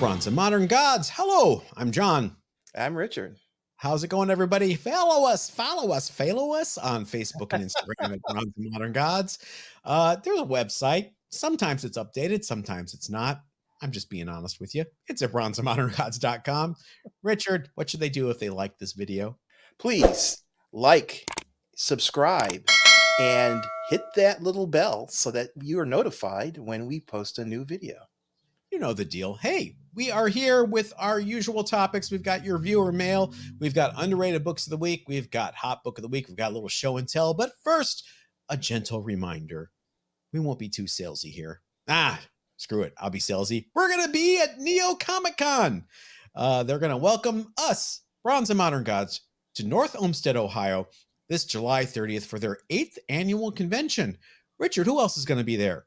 Bronze and Modern Gods. Hello, I'm John. I'm Richard. How's it going, everybody? Follow us on Facebook and Instagram at Bronze and Modern Gods. There's a website. Sometimes it's updated, sometimes it's not. I'm just being honest with you. It's at bronzeandmoderngods.com. Richard, what should they do if they like this video? Please like, subscribe, and hit that little bell so that you are notified when we post a new video. You know the deal. Hey, we are here with our usual topics. We've got your viewer mail. We've got underrated books of the week. We've got hot book of the week. We've got a little show and tell. But first, a gentle reminder. We won't be too salesy here. Screw it. I'll be salesy. We're going to be at Neo Comic Con. They're going to welcome us, Bronze and Modern Gods, to North Olmsted, Ohio, this July 30th for their 8th annual convention. Richard, who else is going to be there?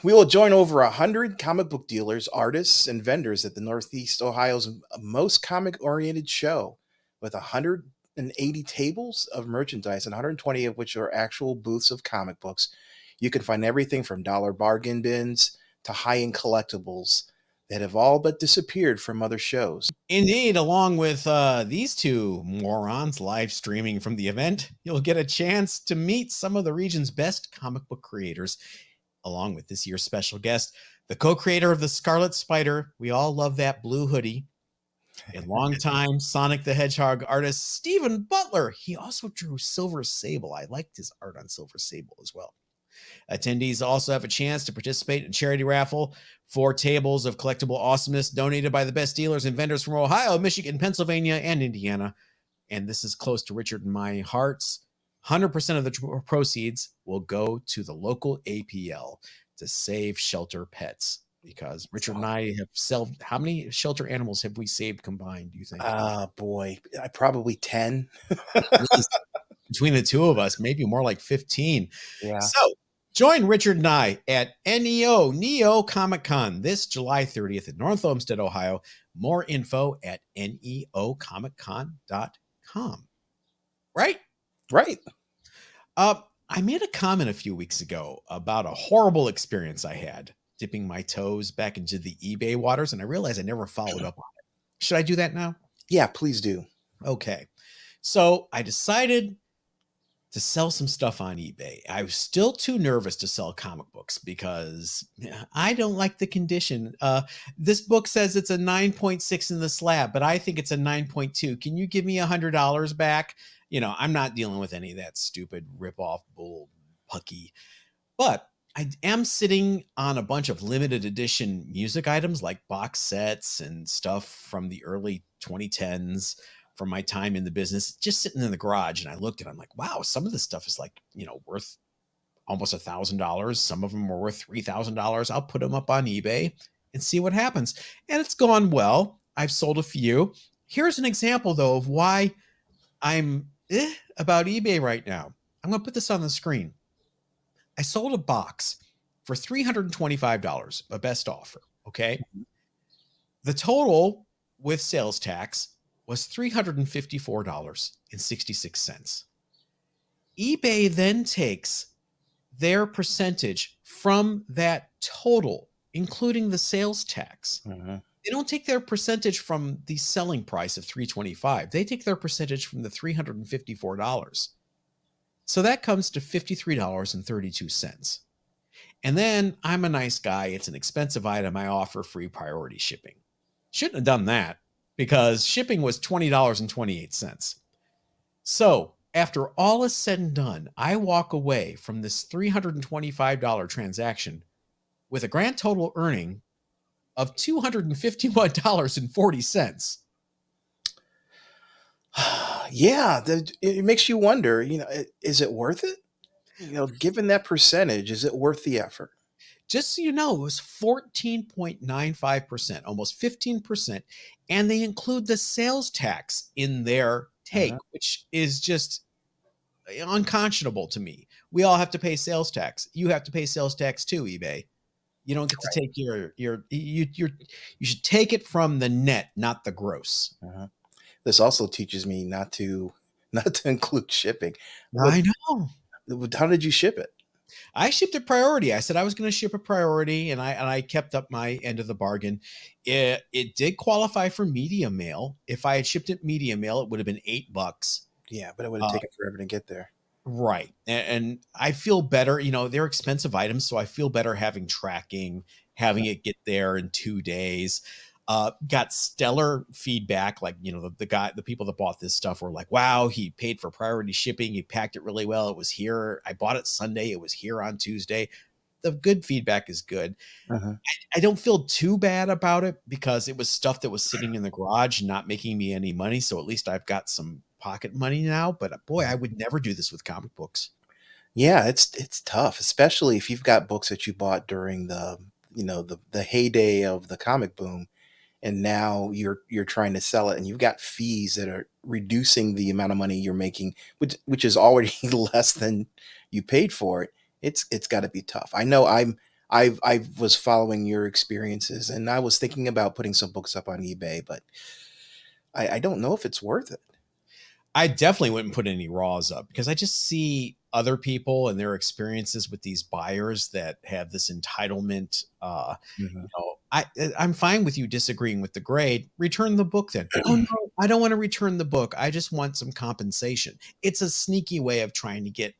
We will join over 100 comic book dealers, artists, and vendors at the Northeast Ohio's most comic-oriented show, with 180 tables of merchandise and 120 of which are actual booths of comic books. You can find everything from dollar bargain bins to high-end collectibles that have all but disappeared from other shows. Indeed, along with these two morons live streaming from the event, you'll get a chance to meet some of the region's best comic book creators, along with this year's special guest, the co-creator of the Scarlet Spider. We all love that blue hoodie. And longtime Sonic the Hedgehog artist, Stephen Butler. He also drew Silver Sable. I liked his art on Silver Sable as well. Attendees also have a chance to participate in a charity raffle for tables of collectible awesomeness donated by the best dealers and vendors from Ohio, Michigan, Pennsylvania, and Indiana. And this is close to Richard and my hearts. 100% of the proceeds will go to the local APL to save shelter pets, because Richard and I have saved. How many shelter animals have we saved combined, do you think? Boy, probably 10. Between the two of us, maybe more like 15. Yeah. So join Richard and I at Neo Comic Con this July 30th in North Olmsted, Ohio. More info at neocomiccon.com. Right? Right. I made a comment a few weeks ago about a horrible experience I had dipping my toes back into the eBay waters, and I realized I never followed up on it. Should I do that now? Yeah, please do. Okay. So I decided to sell some stuff on eBay. I was still too nervous to sell comic books because I don't like the condition. This book says it's a 9.6 in the slab, but I think it's a 9.2. Can you give me $100 back? You know, I'm not dealing with any of that stupid rip-off bull pucky. But I am sitting on a bunch of limited edition music items like box sets and stuff from the early 2010s from my time in the business, just sitting in the garage. And I looked at it, I'm like, wow, some of this stuff is like, worth almost $1,000. Some of them are worth $3,000. I'll put them up on eBay and see what happens. And it's gone well. I've sold a few. Here's an example, though, of why I'm about eBay right now. I'm going to put this on the screen. I sold a box for $325, a best offer. Okay. The total with sales tax was $354.66. eBay then takes their percentage from that total, including the sales tax. They don't take their percentage from the selling price of $325. They take their percentage from the $354. So that comes to $53.32. And then I'm a nice guy. It's an expensive item. I offer free priority shipping. Shouldn't have done that because shipping was $20.28. So after all is said and done, I walk away from this $325 transaction with a grand total earning of $251.40. Yeah, it makes you wonder, is it worth it? Given that percentage, is it worth the effort? Just so you know, it was 14.95%, almost 15%. And they include the sales tax in their take, which is just unconscionable to me. We all have to pay sales tax. You have to pay sales tax too, eBay. You don't get to take you should take it from the net, not the gross. This also teaches me not to include shipping. I know. How did you ship it? I shipped a priority. I said I was going to ship a priority, and I kept up my end of the bargain. It did qualify for medium mail. If I had shipped it medium mail, it would have been $8. Yeah, but it would have Uh, taken forever to get there. right, and I feel better. You know, they're expensive items, so I feel better having tracking, having it get there in 2 days. Got stellar feedback. Like, you know, the people that bought this stuff were like, "Wow, he paid for priority shipping. He packed it really well. It was here. I bought it Sunday. It was here on Tuesday." The good feedback is good. Uh-huh. I don't feel too bad about it because it was stuff that was sitting in the garage, not making me any money. So at least I've got some pocket money now. But boy, I would never do this with comic books. Yeah, it's tough, especially if you've got books that you bought during the heyday of the comic boom, and now you're trying to sell it, and you've got fees that are reducing the amount of money you're making, which is already less than you paid for it. It's got to be tough. I know I was following your experiences, and I was thinking about putting some books up on eBay, but I don't know if it's worth it. I definitely wouldn't put any raws up because I just see other people and their experiences with these buyers that have this entitlement. Mhm. I'm fine with you disagreeing with the grade. Return the book then. Oh no, I don't want to return the book. I just want some compensation. It's a sneaky way of trying to get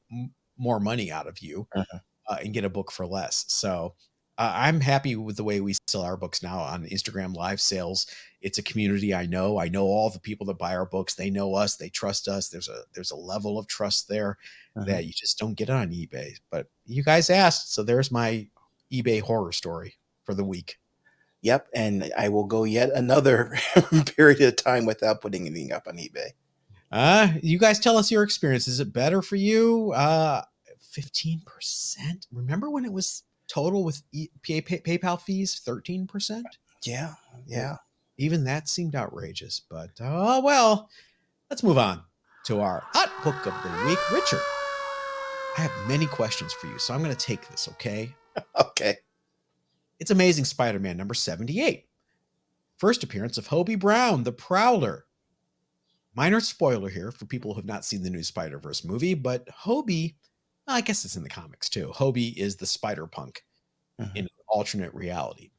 more money out of you Uh-huh. and get a book for less. So I'm happy with the way we sell our books now on Instagram live sales. It's a community I know. I know all the people that buy our books. They know us. They trust us. There's a level of trust there Uh-huh. that you just don't get on eBay. But you guys asked, so there's my eBay horror story for the week. Yep, and I will go yet another period of time without putting anything up on eBay. You guys tell us your experience. Is it better for you? 15%. Remember when it was total with PayPal fees 13%? Yeah, Yeah. yeah. Even that seemed outrageous, but oh well. Let's move on to our hot book of the week. Richard, I have many questions for you, so I'm going to take this, okay? Okay. It's Amazing Spider-Man number 78. First appearance of Hobie Brown, the Prowler. Minor spoiler here for people who have not seen the new Spider-Verse movie, but Hobie, well, I guess it's in the comics too. Hobie is the Spider-Punk in Mhm. an alternate reality.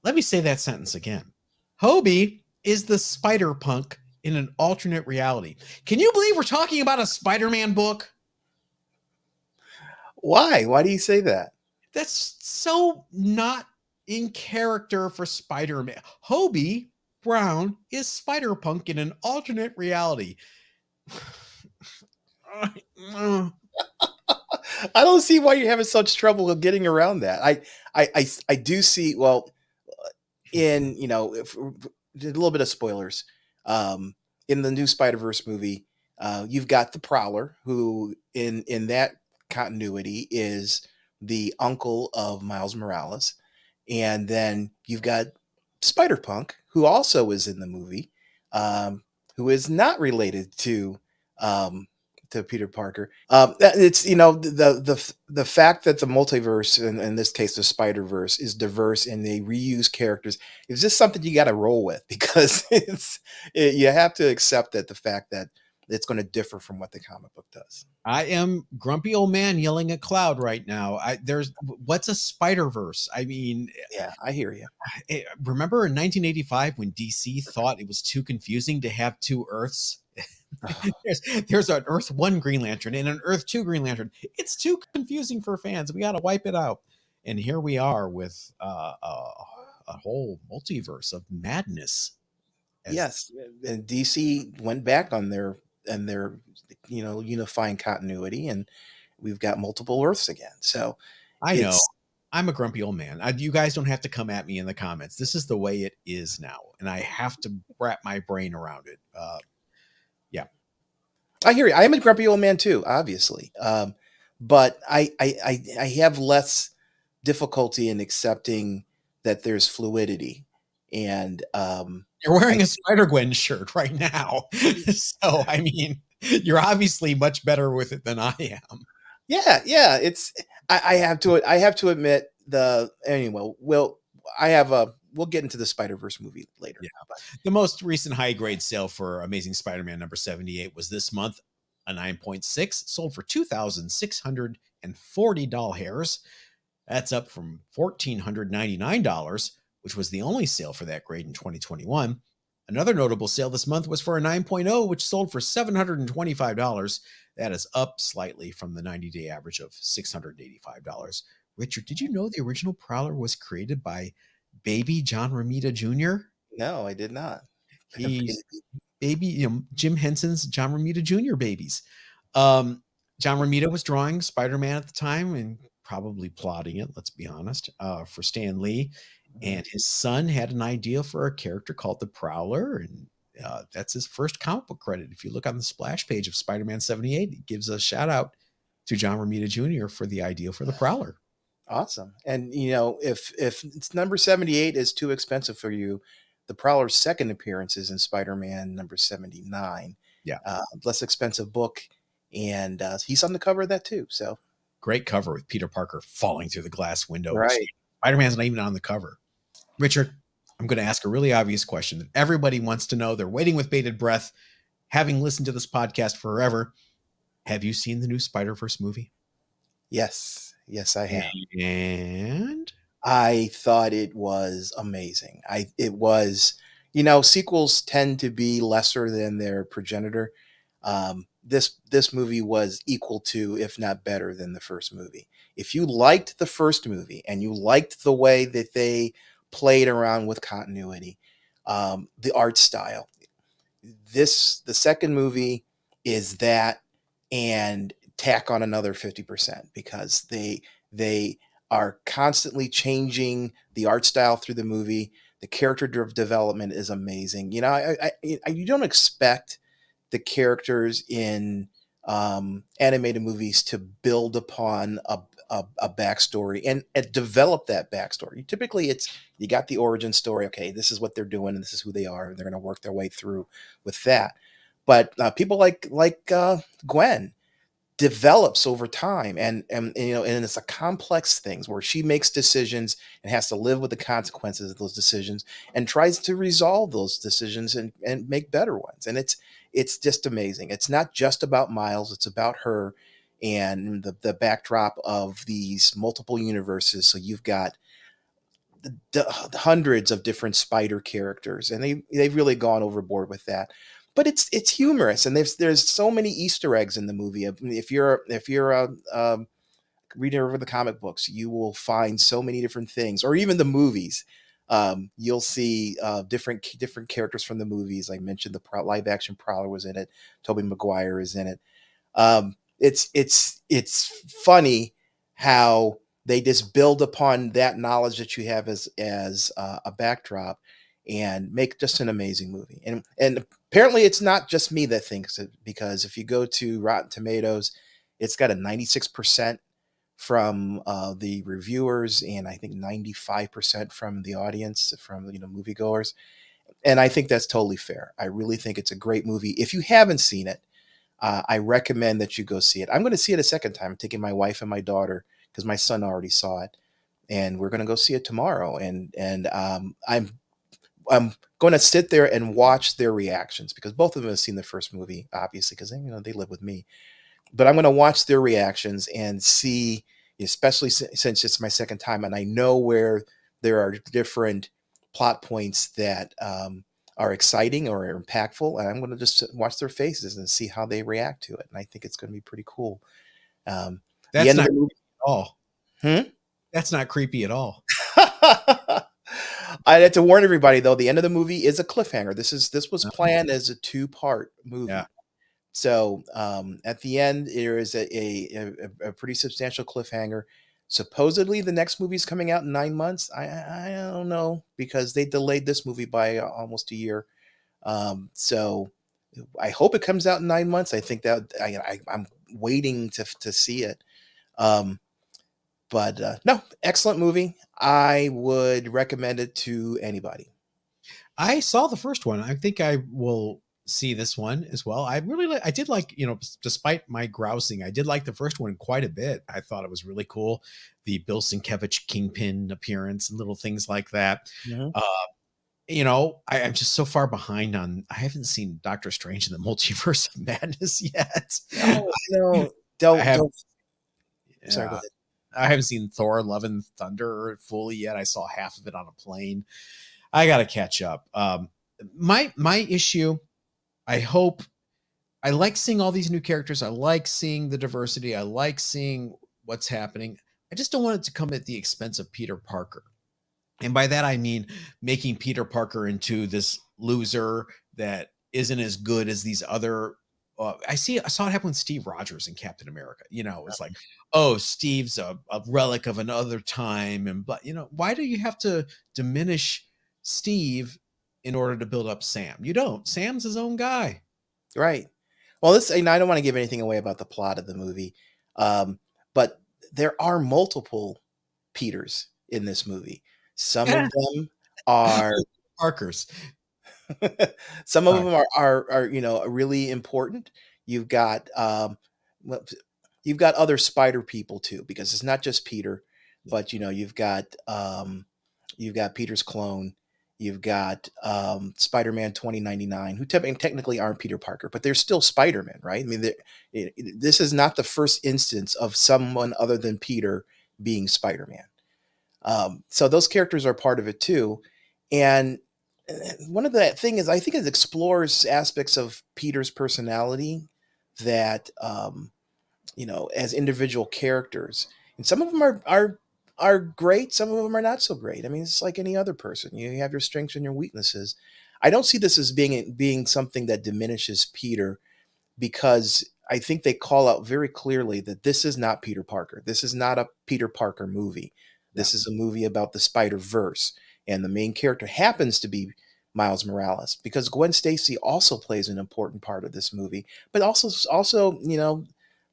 Let me say that sentence again. Hobie is the Spider-Punk in an alternate reality. Can you believe we're talking about a Spider-Man book? Why? Why do you say that? That's so not in character for Spider-Man. Hobie Brown is Spider-Punk in an alternate reality. I don't see why you're having such trouble with getting around that. I do see. Well, in a little bit of spoilers. Um, in the new Spider Verse movie, you've got the Prowler, who in that continuity is the uncle of Miles Morales, and then you've got Spider Punk, who also is in the movie, who is not related um, to Peter Parker. It's the fact that the multiverse, in this case the Spider Verse, is diverse and they reuse characters is just something you got to roll with because you have to accept that the fact that it's going to differ from what the comic book does. I am grumpy old man yelling at cloud right now. There's what's a Spider Verse? I mean, Yeah, I hear you. remember in 1985 when DC thought it was too confusing to have two Earths? there's an Earth 1 Green Lantern and an Earth 2 Green Lantern. It's too confusing for fans. We got to wipe it out. And here we are with a whole multiverse of madness. As Yes, and DC went back on their unifying continuity, and we've got multiple Earths again. So I know, it's I'm a grumpy old man. You guys don't have to come at me in the comments. This is the way it is now, and I have to wrap my brain around it. Yeah, I hear you. I am a grumpy old man too, obviously, but I have less difficulty in accepting that there's fluidity, and you're I wearing a Spider-Gwen shirt right now, so I mean, you're obviously much better with it than I am. yeah, I have to admit the anyway. We'll get into the Spider Verse movie later, Yeah. but The most recent high grade sale for Amazing Spider-Man number 78 was this month. A 9.6 sold for $2,640. That's up from $1,499, which was the only sale for that grade in 2021. Another notable sale this month was for a 9.0, which sold for $725. That is up slightly from the 90-day average of $685. Richard, did you know the original Prowler was created by baby John Romita Jr.? No, I did not. He's baby, Jim Henson's John Romita Jr. babies. Um, John Romita was drawing Spider-Man at the time and probably plotting it, let's be honest, for Stan Lee. And his son had an idea for a character called the Prowler, and that's his first comic book credit. If you look on the splash page of Spider-Man 78, it gives a shout out to John Romita Jr. for the idea for the Prowler. Awesome. And if it's number 78 is too expensive for you, the Prowler's second appearance is in Spider-Man number 79. Yeah. Less expensive book, and he's on the cover of that too. So great cover with Peter Parker falling through the glass window. Right. Spider-Man's not even on the cover. Richard, I'm going to ask a really obvious question that everybody wants to know. They're waiting with bated breath, having listened to this podcast forever. Have you seen the new Spider-Verse movie? Yes, I have. And I thought it was amazing. It was, sequels tend to be lesser than their progenitor. This movie was equal to, if not better than the first movie. If you liked the first movie and you liked the way that they played around with continuity, the art style, the second movie is that, and tack on another 50% because they are constantly changing the art style through the movie. The character development is amazing. You don't expect the characters in animated movies to build upon a backstory and develop that backstory. Typically, you got the origin story. Okay, this is what they're doing, and this is who they are, and they're going to work their way through with that. But people like Gwen develops over time, and it's a complex things where she makes decisions and has to live with the consequences of those decisions and tries to resolve those decisions and make better ones. And it's just amazing. It's not just about Miles, it's about her and the backdrop of these multiple universes. So you've got the hundreds of different spider characters, and they've really gone overboard with that. But it's humorous, and there's so many Easter eggs in the movie. If you're a reader of the comic books, you will find so many different things, or even the movies. You'll see different characters from the movies. I mentioned the live action Prowler was in it. Tobey Maguire is in it. It's funny how they just build upon that knowledge that you have as a backdrop and make just an amazing movie. And apparently it's not just me that thinks it, because if you go to Rotten Tomatoes, it's got a 96% from the reviewers, and I think 95% from the audience, from moviegoers. And I think that's totally fair. I really think it's a great movie. If you haven't seen it, I recommend that you go see it. I'm going to see it a second time. I'm taking my wife and my daughter because my son already saw it, and we're going to go see it tomorrow. And I'm going to sit there and watch their reactions because both of them have seen the first movie, obviously, because they live with me. But I'm going to watch their reactions and see, especially since it's my second time, and I know where there are different plot points that are exciting or are impactful, and I'm going to just watch their faces and see how they react to it. And I think it's going to be pretty cool. That's not creepy at all. That's not creepy at all. I had to warn everybody, though, the end of the movie is a cliffhanger. This was planned as a 2-part movie. Yeah. So at the end, there is a pretty substantial cliffhanger. Supposedly, the next movie is coming out in 9 months. I don't know, because they delayed this movie by almost a year. So I hope it comes out in 9 months. I think that I'm waiting to see it. But no, excellent movie. I would recommend it to anybody. I saw the first one. I think I will see this one as well. I did like, despite my grousing, I did like the first one quite a bit. I thought it was really cool. The Bill Sienkiewicz Kingpin appearance and little things like that. Mm-hmm. I'm just so far behind on. I haven't seen Doctor Strange in the Multiverse of Madness yet. No, no, I don't have, don't. Sorry, go yeah, ahead. I haven't seen Thor: Love and Thunder fully yet. I saw half of it on a plane. I got to catch up. My issue. I hope I like seeing all these new characters. I like seeing the diversity. I like seeing what's happening. I just don't want it to come at the expense of Peter Parker. And by that, I mean making Peter Parker into this loser that isn't as good as these other. I saw it happen with Steve Rogers in Captain America. It's like, oh, Steve's a relic of another time, and but why do you have to diminish Steve in order to build up Sam? You don't. Sam's his own guy. Right. Well, and I don't want to give anything away about the plot of the movie, um, but there are multiple Peters in this movie. Some of them are Parkers. some of Sorry. them are really important. You've got well, you've got other spider people too, because it's not just Peter, but you've got Peter's clone. You've got Spider-Man 2099, who technically aren't Peter Parker, but they're still Spider-Man, right? I mean, this is not the first instance of someone other than Peter being Spider-Man. So those characters are part of it too. And one of the thing is, I think it explores aspects of Peter's personality that as individual characters, and some of them are great, some of them are not so great. I mean, it's like any other person. You have your strengths and your weaknesses. I don't see this as being something that diminishes Peter, because I think they call out very clearly that this is not Peter Parker. This is not a Peter Parker movie. Yeah. This is a movie about the Spider-Verse, and the main character happens to be Miles Morales, because Gwen Stacy also plays an important part of this movie, but also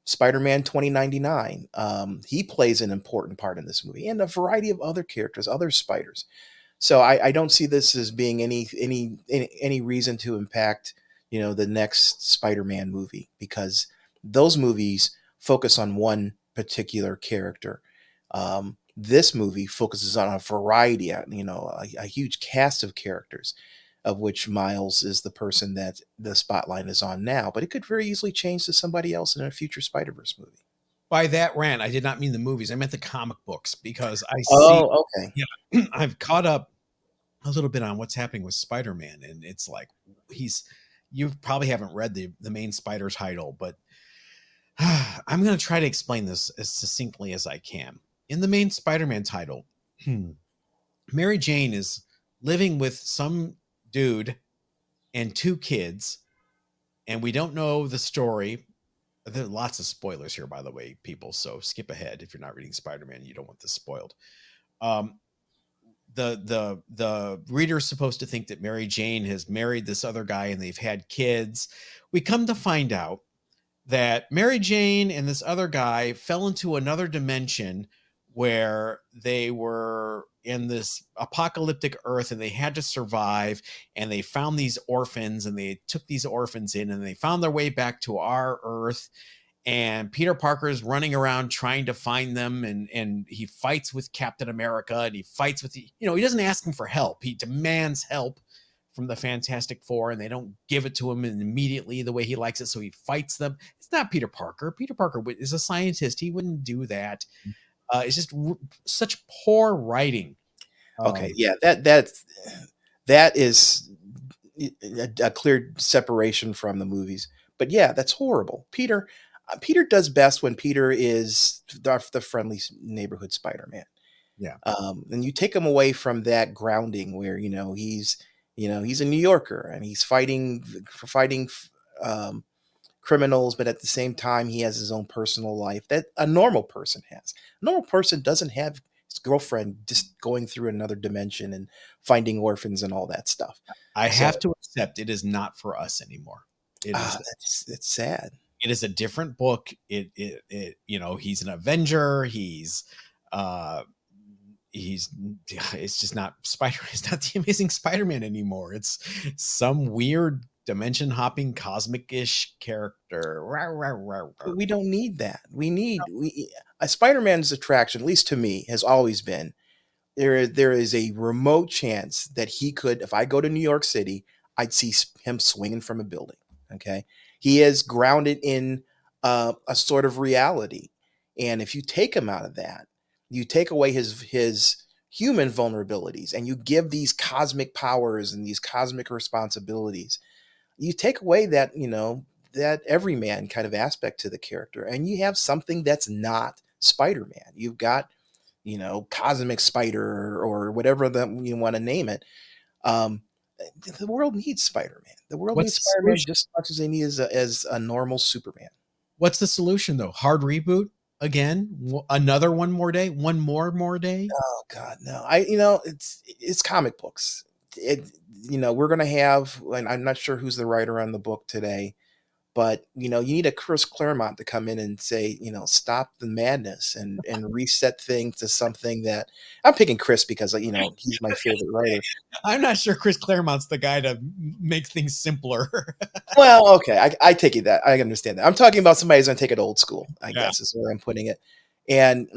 Spider-Man 2099. He plays an important part in this movie, and a variety of other characters, other spiders. So I don't see this as being any reason to impact the next Spider-Man movie, because those movies focus on one particular character. This movie focuses on a variety, a huge cast of characters, of which Miles is the person that the spotlight is on now, but it could very easily change to somebody else in a future Spider-Verse movie. By that rant, I did not mean the movies. I meant the comic books because I see, Oh, okay. yeah, I've caught up a little bit on what's happening with Spider-Man, and it's like he's. You probably haven't read the main Spider title, but I'm going to try to explain this as succinctly as I can. In the main Spider-Man title, Mary Jane is living with some dude and two kids, and we don't know the story. There are lots of spoilers here, by the way, people. So skip ahead if you're not reading Spider-Man. You don't want this spoiled. Um, the reader is supposed to think that Mary Jane has married this other guy and they've had kids. We come to find out that Mary Jane and this other guy fell into another dimension where they were in this apocalyptic earth and they had to survive, and they found these orphans and they took these orphans in and they found their way back to our earth, and Peter Parker is running around trying to find them, and he fights with Captain America, and he fights with he doesn't ask him for help. He demands help from the Fantastic Four, and they don't give it to him immediately the way he likes it, so he fights them. It's not Peter Parker. Peter Parker is a scientist. He wouldn't do that. It's just such poor writing. Okay, Um, yeah, that is a clear separation from the movies. But yeah, that's horrible. Peter does best when Peter is the friendly neighborhood Spider-Man. yeah. And you take him away from that grounding where he's a New Yorker and he's fighting um, criminals, but at the same time he has his own personal life that a normal person has. A normal person doesn't have his girlfriend just going through another dimension and finding orphans and all that stuff. I So have to accept it is not for us anymore. It is that's sad. it is a different book. He's an Avenger. Uh he's it's just not Spider it's not the Amazing Spider-Man anymore. It's some weird dimension hopping cosmic-ish character. Rah, rah, rah, rah. We don't need that. We need a Spider-Man's attraction, at least to me, has always been there is a remote chance that he could, if I go to New York City, I'd see him swinging from a building. Okay, he is grounded in a sort of reality, and if you take him out of that, you take away his human vulnerabilities, and you give these cosmic powers and these cosmic responsibilities. You take away that, that everyman kind of aspect to the character, and you have something that's not Spider-Man. You've got, Cosmic Spider or whatever that you want to name it. Um, the world needs Spider-Man. The world What's needs the Spider-Man solution? just as much as they need as a normal Superman. What's the solution though? Hard reboot again? Another one more day? One more day? Oh God, no! It's comic books. It, we're gonna have, and I'm not sure who's the writer on the book today, but you need a Chris Claremont to come in and say, stop the madness and reset things to something that I'm picking Chris because he's my favorite writer. I'm not sure Chris Claremont's the guy to make things simpler. Well, okay, I take it that I understand that. I'm talking about somebody who's going to take it old school, I Yeah. guess is where I'm putting it, and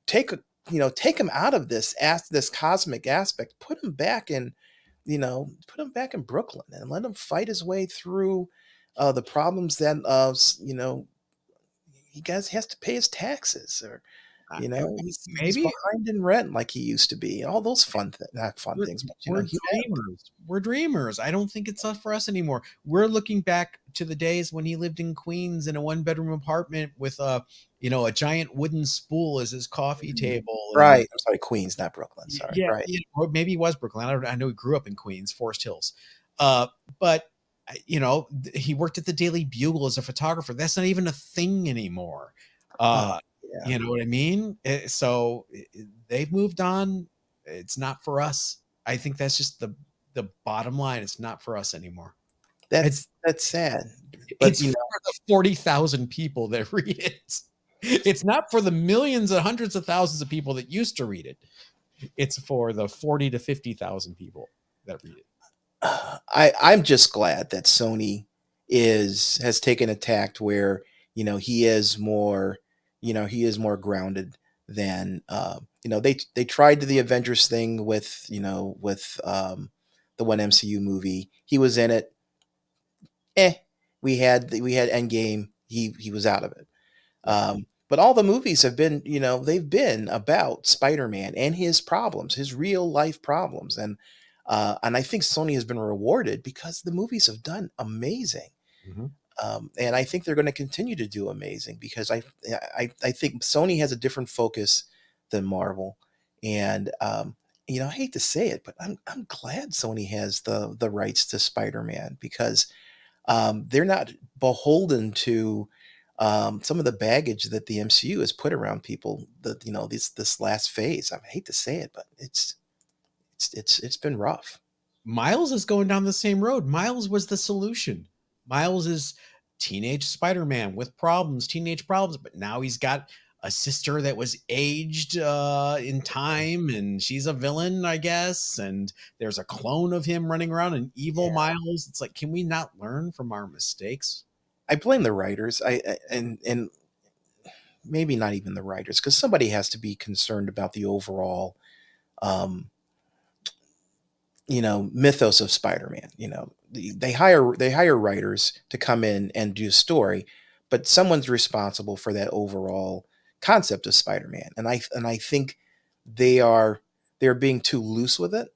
take take him out of this cosmic aspect, put him back in Brooklyn, and let him fight his way through the problems that he guys has to pay his taxes, or he's Maybe behind in rent like he used to be. All those not fun we're, things, but we're humanity. dreamers. We're dreamers. I don't think it's up for us anymore. We're looking back to the days when he lived in Queens in a one-bedroom apartment with a giant wooden spool as his coffee table, and Right. I'm sorry, Queens, not Brooklyn. Sorry. yeah, Right. or maybe he was Brooklyn. I know he grew up in Queens, Forest Hills. But he worked at the Daily Bugle as a photographer. That's not even a thing anymore. Oh, Uh, yeah. you know what I mean? So they've moved on. It's not for us. I think that's just the bottom line. It's not for us anymore. It's That's sad. But it's for the 40,000 people that read it. It's not for the millions and hundreds of thousands of people that used to read it. It's for the 40 to 50,000 people that read it. I'm just glad that Sony has taken a tact where he is more grounded than they tried the Avengers thing with the one MCU movie. He was in it. Eh, we had Endgame. He was out of it. Right. But all the movies have been, they've been about Spider-Man and his problems, his real life problems, and I think Sony has been rewarded because the movies have done amazing, Mhm. and I think they're going to continue to do amazing because I think Sony has a different focus than Marvel, and I hate to say it, but I'm glad Sony has the rights to Spider-Man because they're not beholden to some of the baggage that the MCU has put around people. That this last phase. I hate to say it, but it's been rough. Miles is going down the same road. Miles was the solution. Miles is teenage Spider-Man with problems, teenage problems, but now he's got a sister that was aged in time, and she's a villain, I guess. And there's a clone of him running around, an evil Yeah, Miles. It's like, can we not learn from our mistakes? I blame the writers. And maybe not even the writers because somebody has to be concerned about the overall um, mythos of Spider-Man. They hire writers to come in and do a story, but someone's responsible for that overall concept of Spider-Man. And I think they are they're being too loose with it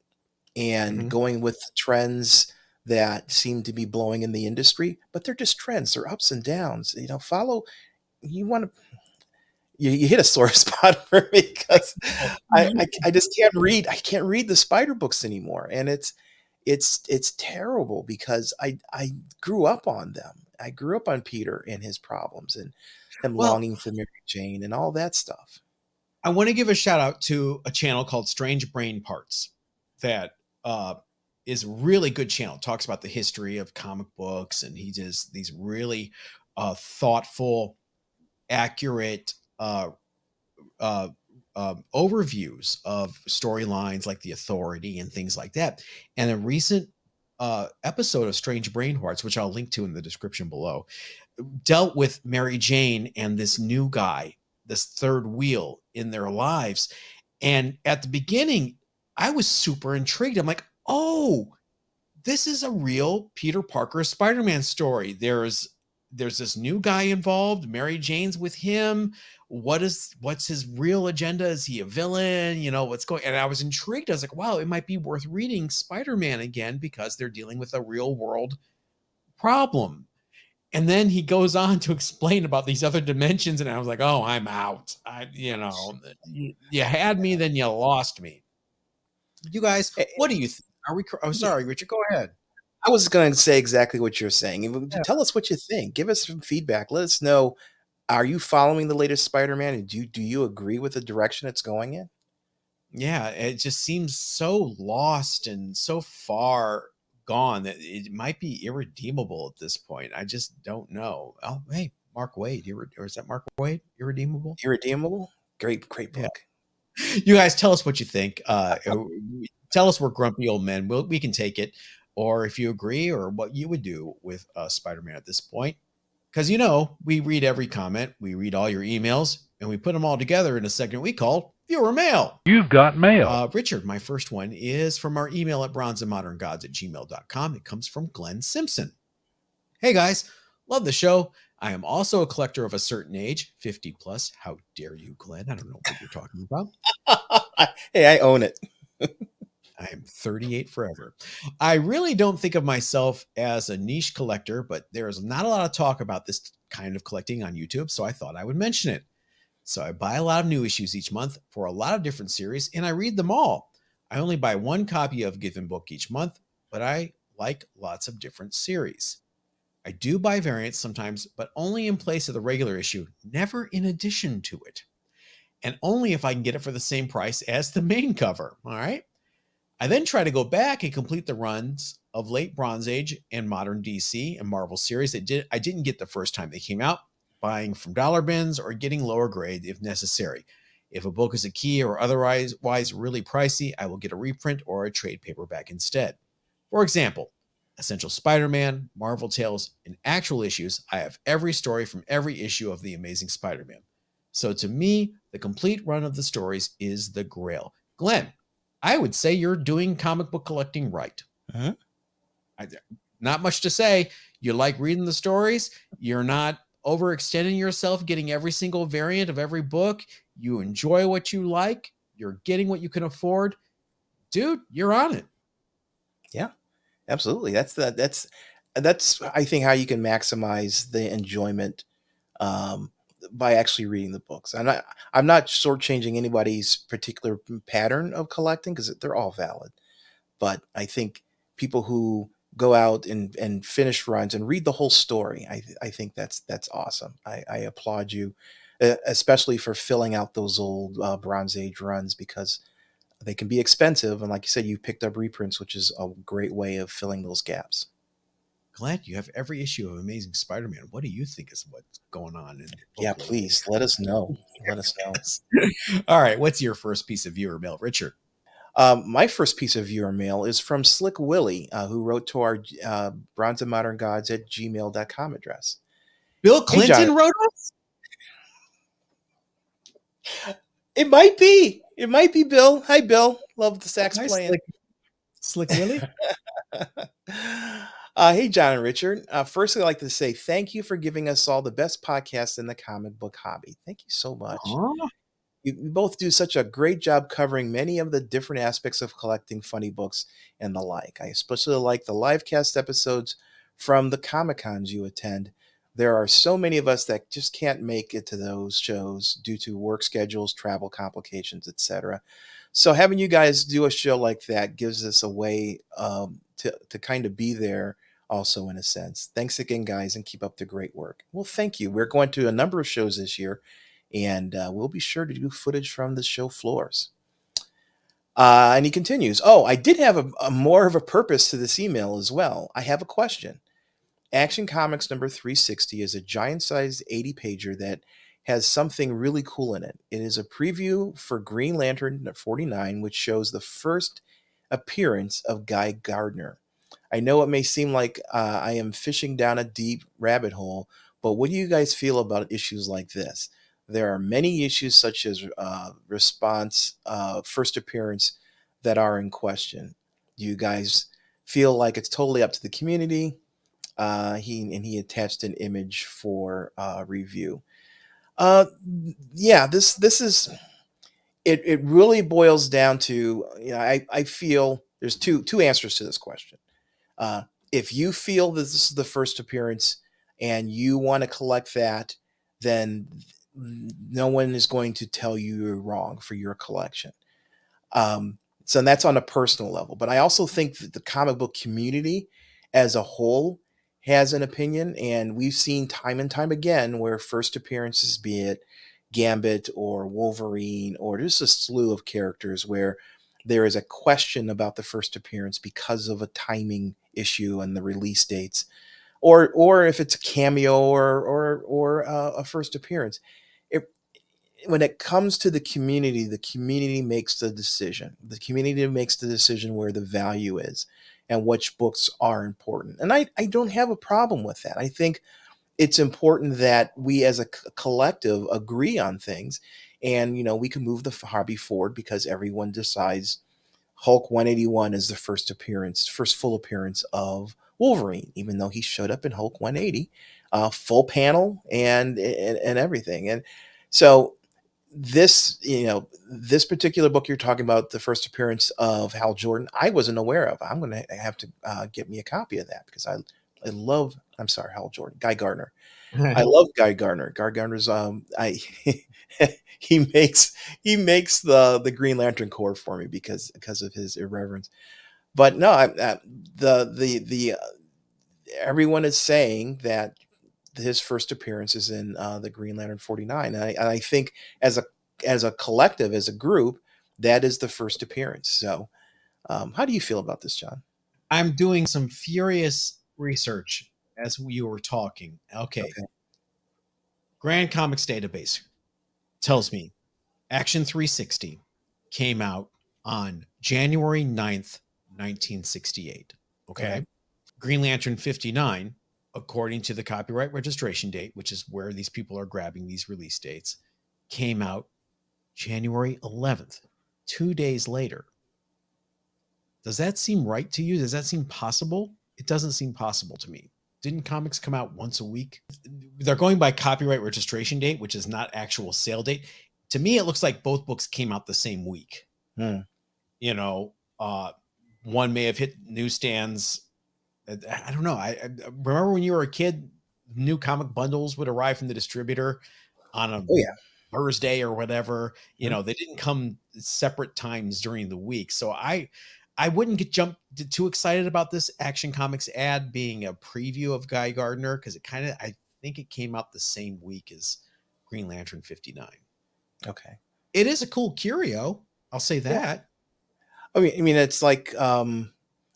and Mhm. going with trends that seem to be blowing in the industry, but they're just trends. They're ups and downs. Follow. You want to you hit a sore spot for me because Oh, I just can't read. I can't read the Spider books anymore, and it's terrible because I grew up on them. I grew up on Peter and his problems and him well, longing for Mary Jane and all that stuff. I want to give a shout out to a channel called Strange Brain Parts that uh, is a really good channel. Talks about the history of comic books, and he does these really thoughtful, accurate uh, overviews of storylines like the Authority and things like that. And a recent episode of Strange Brain Parts, which I'll link to in the description below, dealt with Mary Jane and this new guy, this third wheel in their lives. And at the beginning, I was super intrigued. I'm like, oh, this is a real Peter Parker Spider-Man story. There's this new guy involved. Mary Jane's with him. What's his real agenda? Is he a villain? What's going? And I was intrigued. I was like, wow, it might be worth reading Spider-Man again because they're dealing with a real world problem. And then he goes on to explain about these other dimensions, and I was like, oh, I'm out. You had me, then you lost me. You guys, Eh, what do you think? Are we? Oh, yeah, sorry, Richard. Go ahead. I was going to say exactly what you're saying. Yeah. Tell us what you think. Give us some feedback. Let us know. Are you following the latest Spider-Man, and do you agree with the direction it's going in? Yeah, it just seems so lost and so far gone that it might be irredeemable at this point. I just don't know. Oh, hey, Mark Wade, or is that Mark Wade? Irredeemable? Irredeemable? Great Yeah. book. You guys tell us what you think. Tell us we're grumpy old men. We can take it, or if you agree, or what you would do with Spider-Man at this point. Because we read every comment, we read all your emails, and we put them all together in a segment we call Viewer Mail. You've got mail. Richard, my first one is from our email at bronzeandmoderngods@gmail.com. It comes from Glenn Simpson. Hey guys, love the show. I am also a collector of a certain age, 50 plus. How dare you, Glenn? I don't know what you're talking about. Hey, I own it. I am 38 forever. I really don't think of myself as a niche collector, but there is not a lot of talk about this kind of collecting on YouTube, so I thought I would mention it. So I buy a lot of new issues each month for a lot of different series, and I read them all. I only buy one copy of a given book each month, but I like lots of different series. I do buy variants sometimes, but only in place of the regular issue, never in addition to it. And only if I can get it for the same price as the main cover. All right. I then try to go back and complete the runs of late Bronze Age and modern DC and Marvel series that I didn't get the first time they came out, buying from dollar bins or getting lower grade if necessary. If a book is a key or otherwise really pricey, I will get a reprint or a trade paperback instead. For example, Essential Spider-Man, Marvel Tales, and actual issues, I have every story from every issue of The Amazing Spider-Man. So to me, the complete run of the stories is the grail. Glenn, I would say you're doing comic book collecting right. Mhm. Not much to say. You like reading the stories. You're not overextending yourself, getting every single variant of every book. You enjoy what you like. You're getting what you can afford. Dude, you're on it. Yeah, absolutely. That's I think how you can maximize the enjoyment um, by actually reading the books. I'm not shortchanging anybody's particular pattern of collecting because they're all valid. But I think people who go out and finish runs and read the whole story, I think that's awesome. I applaud you, especially for filling out those old Bronze Age runs because they can be expensive. And like you said, you picked up reprints, which is a great way of filling those gaps. Glad you have every issue of Amazing Spider-Man. What do you think is what's going on in the Yeah, book world? please let us know. Let us know. All right. What's your first piece of viewer mail, Richard? My first piece of viewer mail is from Slick Willie, who wrote to our bronze and modern gods at gmail.com address. Bill Hey, John. Clinton wrote us? It might be. It might be Bill. Hi, Bill. Love the sax Hi, playing. Slick Willie. Hey, John and Richard. Firstly, I'd like to say thank you for giving us all the best podcasts in the comic book hobby. Thank you so much. Huh? You both do such a great job covering many of the different aspects of collecting funny books and the like. I especially like the live cast episodes from the Comic Cons you attend. There are so many of us that just can't make it to those shows due to work schedules, travel complications, etc. So having you guys do a show like that gives us a way to kind of be there also in a sense. Thanks again, guys, and keep up the great work. Well, thank you. We're going to a number of shows this year, and we'll be sure to do footage from the show floors. And he continues, oh, I did have a more of a purpose to this email as well. I have a question. Action Comics number 360 is a giant-sized 80-pager that has something really cool in it. It is a preview for Green Lantern 49, which shows the first appearance of Guy Gardner. I know it may seem like I am fishing down a deep rabbit hole, but what do you guys feel about issues like this? there are many issues such as response, first appearance that are in question. Do you guys feel like it's totally up to the community? He attached an image for review. Uh, yeah, this is it. It really boils down to, I feel there's two answers to this question. Uh, if you feel that this is the first appearance and you want to collect that, then no one is going to tell you you're wrong for your collection. So that's on a personal level. But I also think that the comic book community as a whole has an opinion. And we've seen time and time again where first appearances, be it Gambit or Wolverine or just a slew of characters, where there is a question about the first appearance because of a timing issue and the release dates, or if it's a cameo or a first appearance. It, when it comes to the community makes the decision. The community makes the decision where the value is and which books are important. And I don't have a problem with that. I think it's important that we as a collective agree on things, and we can move the hobby forward because everyone decides Hulk 181 is the first full appearance of Wolverine, even though he showed up in Hulk 180, full panel and everything. And so this particular book you're talking about, the first appearance of Hal Jordan, I wasn't aware of. I'm going to have to get me a copy of that because I love. I'm sorry, Hal Jordan, Guy Gardner. I love Guy Gardner. Guy Gardner's I he makes the Green Lantern Corps for me because of his irreverence. But no, the everyone is saying that his first appearance is in the Green Lantern 49, and I think as a collective, as a group, that is the first appearance. So, how do you feel about this, John? I'm doing some furious research as you were talking. Okay. Okay, Grand Comics Database tells me Action 360 came out on January 9th, 1968. okay, Okay. Green Lantern 59, according to the copyright registration date, which is where these people are grabbing these release dates, came out January 11th, 2 days later. Does that seem right to you? Does that seem possible? It doesn't seem possible to me. Didn't comics come out once a week? They're going by copyright registration date, which is not actual sale date. To me, it looks like both books came out the same week. hmm, You know, one may have hit newsstands. I don't know. I remember when you were a kid, new comic bundles would arrive from the distributor on a oh yeah, Thursday or whatever. hmm, They didn't come separate times during the week. So I wouldn't get jumped too excited about this Action Comics ad being a preview of Guy Gardner, because I think it came out the same week as Green Lantern 59. okay, It is a cool curio. I'll say yeah. that. I mean, it's like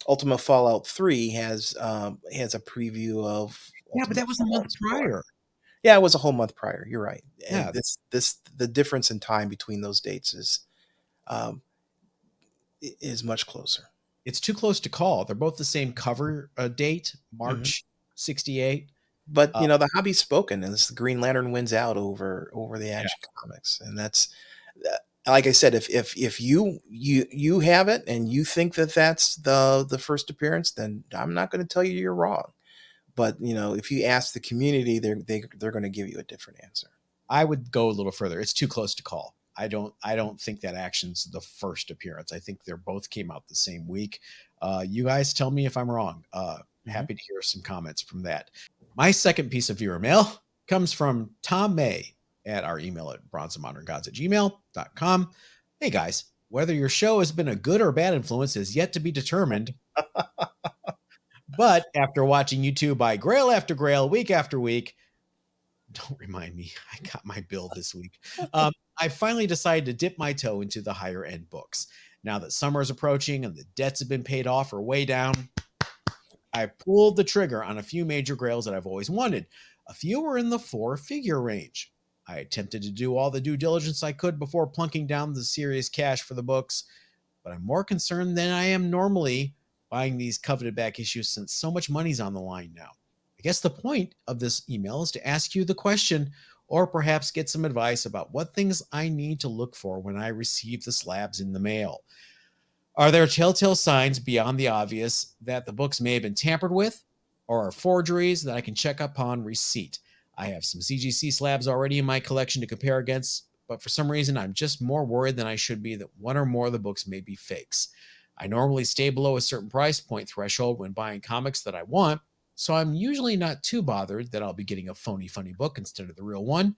Ultima Fallout 3 has a preview of Yeah, but Ultima that was a month Fallout 4. prior. Yeah, it was a whole month prior. You're right. And Yeah, this the difference in time between those dates um, is much closer. it's too close to call. They're both the same cover date, Mhm. March 68. But Uh, the hobby's spoken, and this the Green Lantern wins out over the yeah, Action Comics, and that's like I said. If you have it and you think that that's the first appearance, then I'm not going to tell you you're wrong. But if you ask the community, they're going to give you a different answer. I would go a little further. It's too close to call. I don't think that Action's the first appearance. I think they're both came out the same week. You guys tell me if I'm wrong. Mhm. Happy to hear some comments from that. My second piece of viewer mail comes from Tom May at our email at bronzeandmoderngods@gmail.com. Hey guys, whether your show has been a good or bad influence is yet to be determined. But after watching you two buy grail after grail, week after week, don't remind me, I got my bill this week. I finally decided to dip my toe into the higher end books. Now that summer is approaching and the debts have been paid off or way down, I pulled the trigger on a few major grails that I've always wanted. A few were in the four-figure range. I attempted to do all the due diligence I could before plunking down the serious cash for the books, but I'm more concerned than I am normally buying these coveted back issues since so much money's on the line now. I guess the point of this email is to ask you the question: or perhaps get some advice about what things I need to look for when I receive the slabs in the mail. Are there telltale signs beyond the obvious that the books may have been tampered with or are forgeries that I can check upon receipt? I have some CGC slabs already in my collection to compare against, but for some reason I'm just more worried than I should be that one or more of the books may be fakes. I normally stay below a certain price point threshold when buying comics that I want, so I'm usually not too bothered that I'll be getting a phony funny book instead of the real one.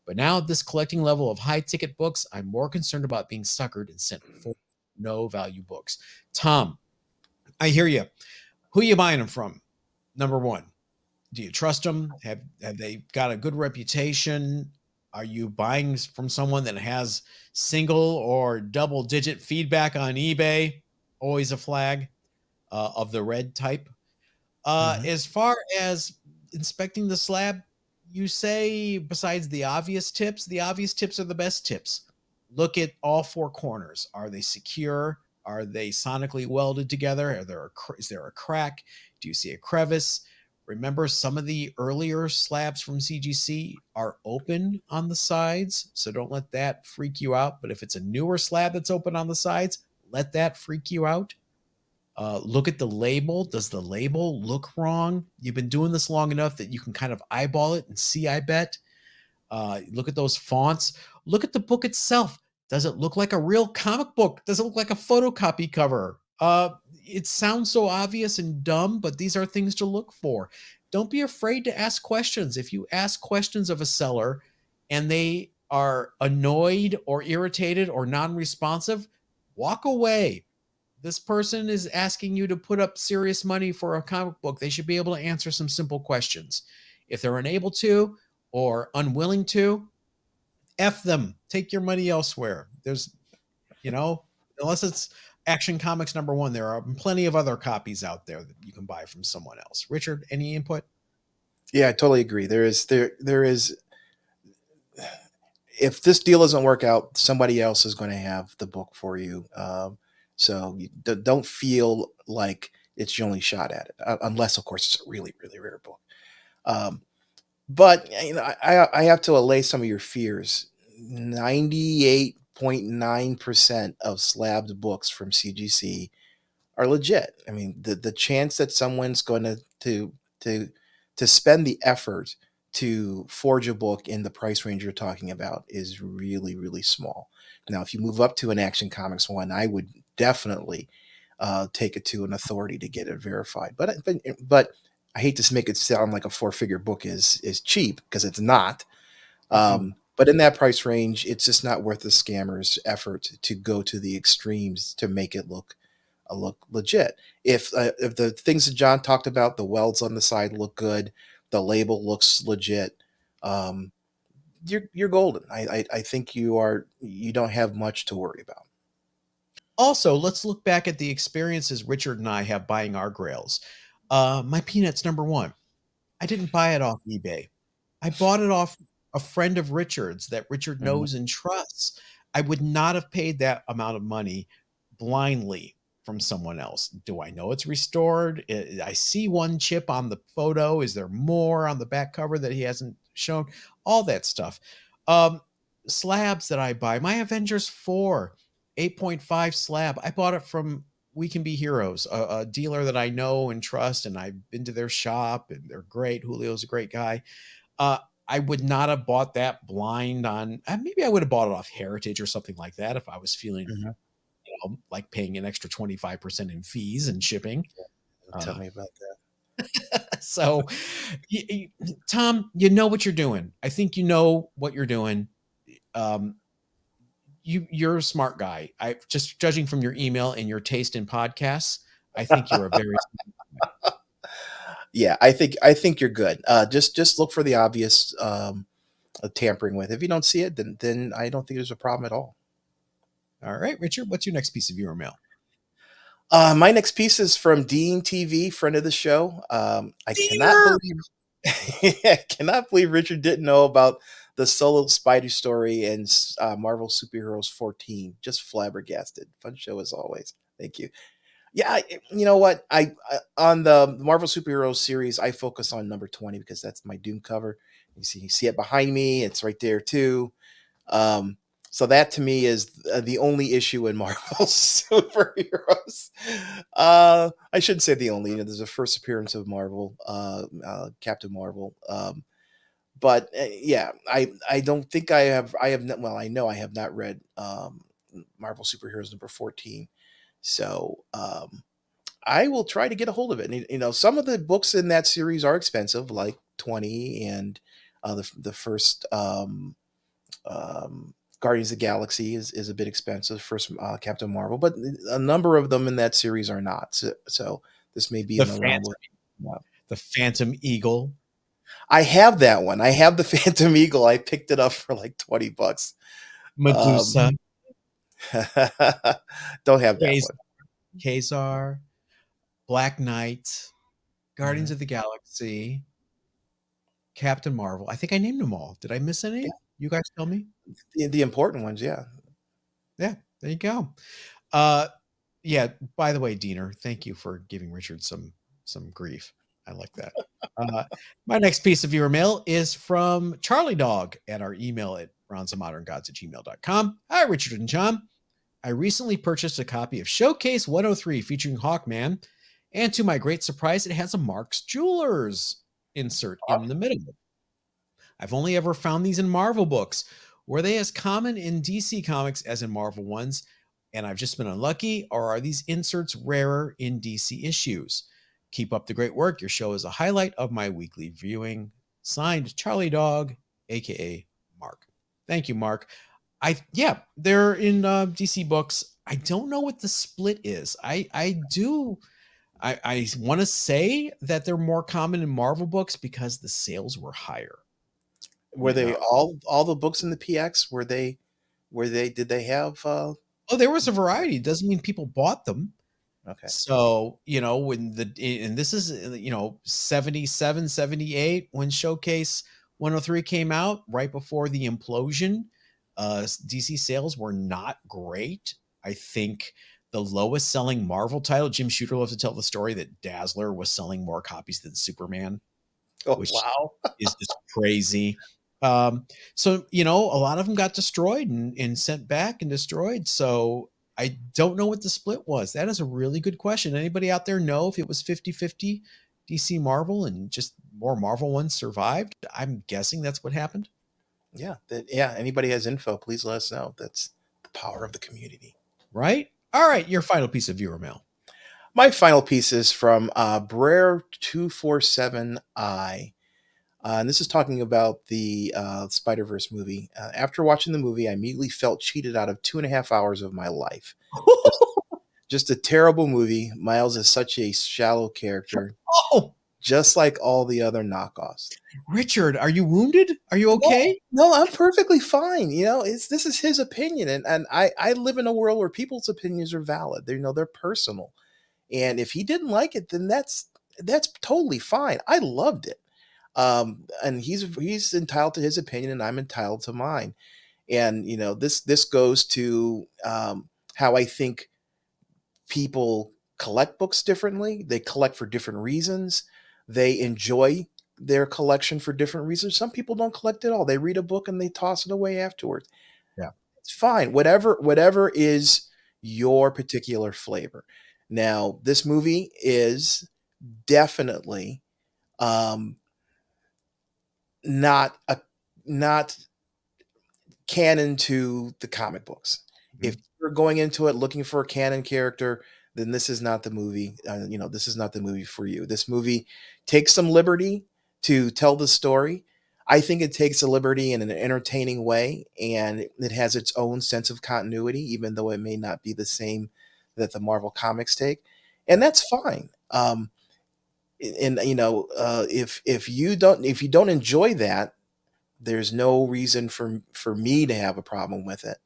But now at this collecting level of high ticket books, I'm more concerned about being suckered and sent for no value books. Tom, I hear you. Who are you buying them from? Number one, do you trust them? Have they got a good reputation? Are you buying from someone that has single or double digit feedback on eBay? Always a flag of the red type. Mhm. As far as inspecting the slab, you say besides the obvious tips are the best tips. Look at all four corners. Are they secure? Are they sonically welded together? Is there a crack? Do you see a crevice? Remember, some of the earlier slabs from CGC are open on the sides, so don't let that freak you out. But if it's a newer slab that's open on the sides, let that freak you out. Look at the label. Does the label look wrong? You've been doing this long enough that you can kind of eyeball it and see, I bet. Look at those fonts. Look at the book itself. Does it look like a real comic book? Does it look like a photocopy cover? It sounds so obvious and dumb, but these are things to look for. Don't be afraid to ask questions. If you ask questions of a seller and they are annoyed or irritated or non responsive, walk away. This person is asking you to put up serious money for a comic book. They should be able to answer some simple questions. If they're unable to or unwilling to, F them. Take your money elsewhere. There's, you know, unless it's Action Comics number one, there are plenty of other copies out there that you can buy from someone else. Richard, any input? Yeah, I totally agree. There is if this deal doesn't work out, somebody else is going to have the book for you. So you don't feel like it's your only shot at it, unless, of course, it's a really, really rare book. Um, but I have to allay some of your fears. 98.9% of slabbed books from CGC are legit. I mean, the chance that someone's going to to spend the effort to forge a book in the price range you're talking about is really, really small. Now, if you move up to an Action Comics one, I would definitely take it to an authority to get it verified. But I hate to make it sound like a four-figure book is cheap, because it's not. Mm-mm. But in that price range, it's just not worth the scammer's effort to go to the extremes to make it look legit. If the things that John talked about, the welds on the side look good, the label looks legit, um, you're golden. I think you don't have much to worry about. Also, let's look back at the experiences Richard and I have buying our grails. My Peanuts number one. I didn't buy it off eBay. I bought it off a friend of Richard's that Richard Mhm. knows and trusts. I would not have paid that amount of money blindly from someone else. Do I know it's restored? I see one chip on the photo. Is there more on the back cover that he hasn't shown? All that stuff. Um, Slabs that I buy. My Avengers 4 8.5 slab. I bought it from We Can Be Heroes, a dealer that I know and trust, and I've been to their shop, and they're great. Julio's a great guy. Uh, I would not have bought that blind on. Maybe I would have bought it off Heritage or something like that if I was feeling, Mhm. like paying an extra 25% in fees and shipping. Tell Uh, me about that. so, Tom, you know what you're doing. I think you know what you're doing. Um, you're a smart guy. I just judging from your email and your taste in podcasts, I think you're a very Yeah, I think you're good. Just look for the obvious tampering with. If you don't see it, then I don't think there's a problem at all. all right, Richard. What's your next piece of viewer mail? My next piece is from Dean TV, friend of the show. I cannot Diener. believe I cannot believe Richard didn't know about the solo Spidey story and Marvel Superheroes 14. Just flabbergasted. Fun show as always. Thank you. Yeah, you know what? On the Marvel Superheroes series, I focus on number 20 because that's my Doom cover. You see it behind me. It's right there too. Um, so that to me is the only issue in Marvel superheroes. I shouldn't say the only. You know, there's a first appearance of Marvel, Captain Marvel. But yeah, I don't think I have not, well, I know I have not read Marvel Superheroes number 14. So I will try to get a hold of it. And, you know, some of the books in that series are expensive, like 20 and the first um, Guardians of the Galaxy is a bit expensive, first Captain Marvel, but a number of them in that series are not. So this may be The in the realm Phantom, of. Yeah. the Phantom Eagle, I have that one. I have the Phantom Eagle. I picked it up for like $20. Um, Medusa, don't have that Kaz- one. Kazar, Black Knight, Guardians Mhm. of the Galaxy, Captain Marvel. I think I named them all. Did I miss Yeah, any? You guys tell me. the important ones. Yeah. Yeah, there you go. Uh, yeah. By the way, Diener, thank you for giving Richard some grief. I like that. Uh, my next piece of viewer mail is from Charlie Dog at our email at bronzemoderngods@gmail.com. Hi, Richard and John. I recently purchased a copy of Showcase 103 featuring Hawkman, and to my great surprise, it has a Mark's Jewelers insert in the middle. I've only ever found these in Marvel books. Were they as common in DC comics as in Marvel ones? And I've just been unlucky, or are these inserts rarer in DC issues? Keep up the great work. Your show is a highlight of my weekly viewing. Signed, Charlie Dog, aka Mark. Thank you, Mark. Yeah, they're in DC books. I don't know what the split is. I want to say that they're more common in Marvel books because the sales were higher. Were You they know, all the books in the PX? Were they did they have oh, there was a variety. It doesn't mean people bought them. okay. So, when and this is, 77, 78 when Showcase 103 came out, right before the implosion, DC sales were not great. I think the lowest selling Marvel title, Jim Shooter loves to tell the story that Dazzler was selling more copies than Superman, Oh which wow. is just crazy. So a lot of them got destroyed and sent back and destroyed. So I don't know what the split was. That is a really good question. Anybody out there know if it was 50-50 DC Marvel and just more Marvel ones survived? I'm guessing that's what happened, Yeah, yeah, anybody has info, please let us know. That's the power of the community. right? All right, your final piece of viewer mail. My final piece is from Brer247I. And this is talking about the Spider Verse movie. After watching the movie, I immediately felt cheated out of 2.5 hours of my life. Just, just a terrible movie. Miles is such a shallow character, Oh, just like all the other knockoffs. Richard, are you wounded? Are you No, okay? no, I'm perfectly fine. You know, this is his opinion, and I live in a world where people's opinions are valid. They're personal, and if he didn't like it, then that's totally fine. I loved it. And he's entitled to his opinion, and I'm entitled to mine. And this goes to how I think people collect books differently. They collect for different reasons. They enjoy their collection for different reasons. Some people don't collect at all. They read a book and they toss it away afterwards. Yeah. It's fine. Whatever is your particular flavor. Now, this movie is definitely um, not a not canon to the comic books. If Mhm. you're going into it looking for a canon character, then this is not the movie. This is not the movie for you. This movie takes some liberty to tell the story. I think it takes a liberty in an entertaining way, and it has its own sense of continuity, even though it may not be the same that the Marvel comics take, and that's fine. And if you don't enjoy that, there's no reason for me to have a problem with it.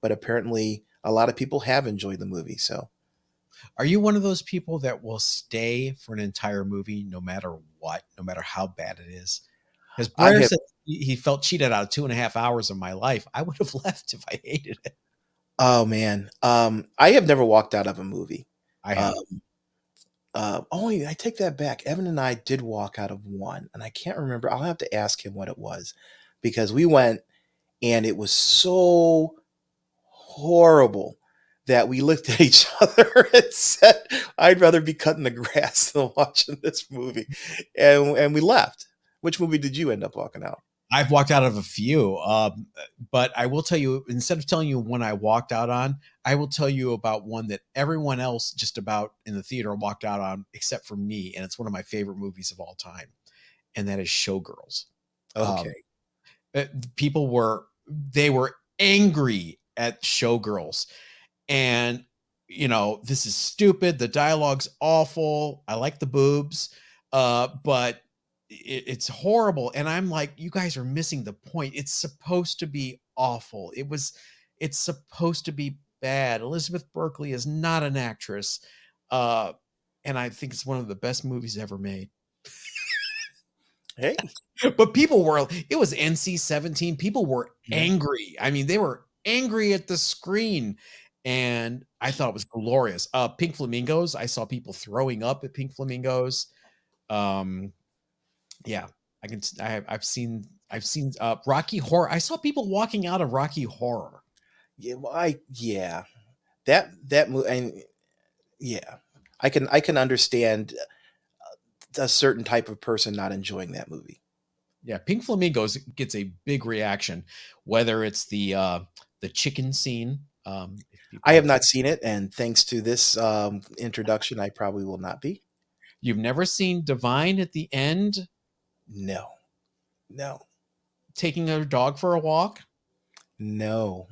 But apparently, a lot of people have enjoyed the movie. So Are you one of those people that will stay for an entire movie no matter what, no matter how bad it is? Because I Blair have. said he felt cheated out of 2.5 hours of my life. I would have left if I hated it. Oh man, I have never walked out of a movie. I Um, have. Oh, I take that back. Evan and I did walk out of one, and I can't remember. I'll have to ask him what it was because we went and it was so horrible that we looked at each other and said, "I'd rather be cutting the grass than watching this movie," and we left. Which movie did you end up walking out? I've walked out of a few, but I will tell you, instead of telling you one I walked out on, I will tell you about one that everyone else just about in the theater walked out on, except for me, and it's one of my favorite movies of all time, and that is Showgirls. Um, Okay. People were angry at Showgirls, and this is stupid, the dialogue's awful, I like the boobs, but it's horrible, and I'm like, you guys are missing the point. It's supposed to be awful. It's supposed to be bad. Elizabeth Berkley is not an actress, uh and I think it's one of the best movies ever made. Hey. But it was NC-17. People were Yeah. angry. I mean, they were angry at the screen, and I thought it was glorious. Pink Flamingos, I saw people throwing up at Pink Flamingos. Um, yeah, I've seen Rocky Horror. I saw people walking out of Rocky Horror. Yeah. Well, yeah, that movie, and yeah, I can understand a certain type of person not enjoying that movie. Yeah, Pink Flamingos gets a big reaction, whether it's the chicken scene. If I people have have not seen it, and thanks to this introduction, I probably will not be. You've never seen Divine at the end No, no, taking her dog for a walk? no.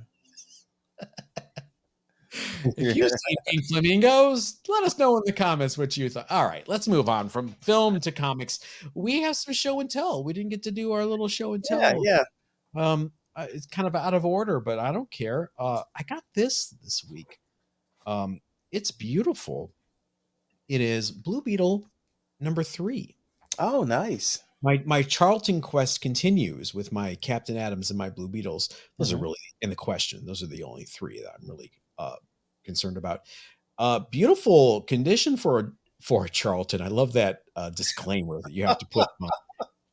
If you've seen Pink Flamingos, let us know in the comments what you thought. All right, let's move on from film to comics. We have some show and tell. We didn't get to do our little show and Yeah, tell. yeah. It's kind of out of order, but I don't care. I got this week. It's beautiful. It is Blue Beetle number 3. Oh, nice. My Charlton quest continues with my Captain Adams and my Blue Beetles. Those are Mhm. really in the question. Those are the only 3 that I'm really concerned about. Beautiful condition for a Charlton. I love that disclaimer that you have to put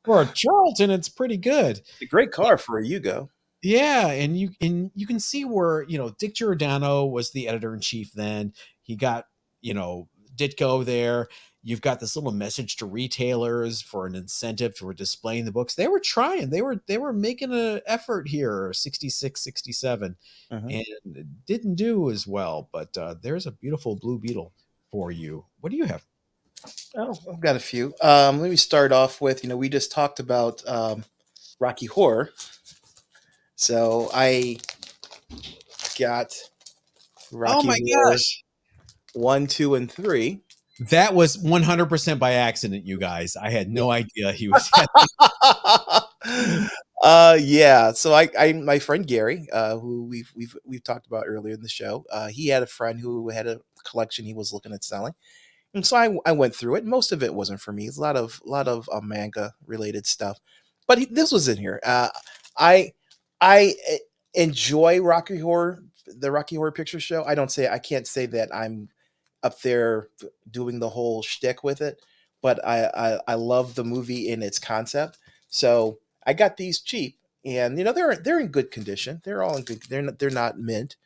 for a Charlton. It's pretty good. A great car for a Yugo. Yeah, and you can see where Dick Giordano was the editor in chief then. He got Ditko there. You've got this little message to retailers for an incentive for displaying the books. They were trying. They were making an effort here. 66, 67, Mhm. and it didn't do as well. But there's a beautiful Blue Beetle for you. What do you have? Oh, I've got a few. Let me start off with, we just talked about Rocky Horror. So I got Oh Rocky my Horror gosh. 1, 2, and 3. That was 100% by accident, you guys. I had Yeah. no idea he was. Yeah. So my friend Gary, who we've talked about earlier in the show, he had a friend who had a collection he was looking at selling. And so I went through it. Most of it wasn't for me. It's a lot of manga related stuff, but this was in here. I I enjoy the Rocky Horror Picture Show. I can't say that I'm up there doing the whole shtick with it, but I love the movie in its concept. So I got these cheap, and they're in good condition. They're all in good. They're not mint,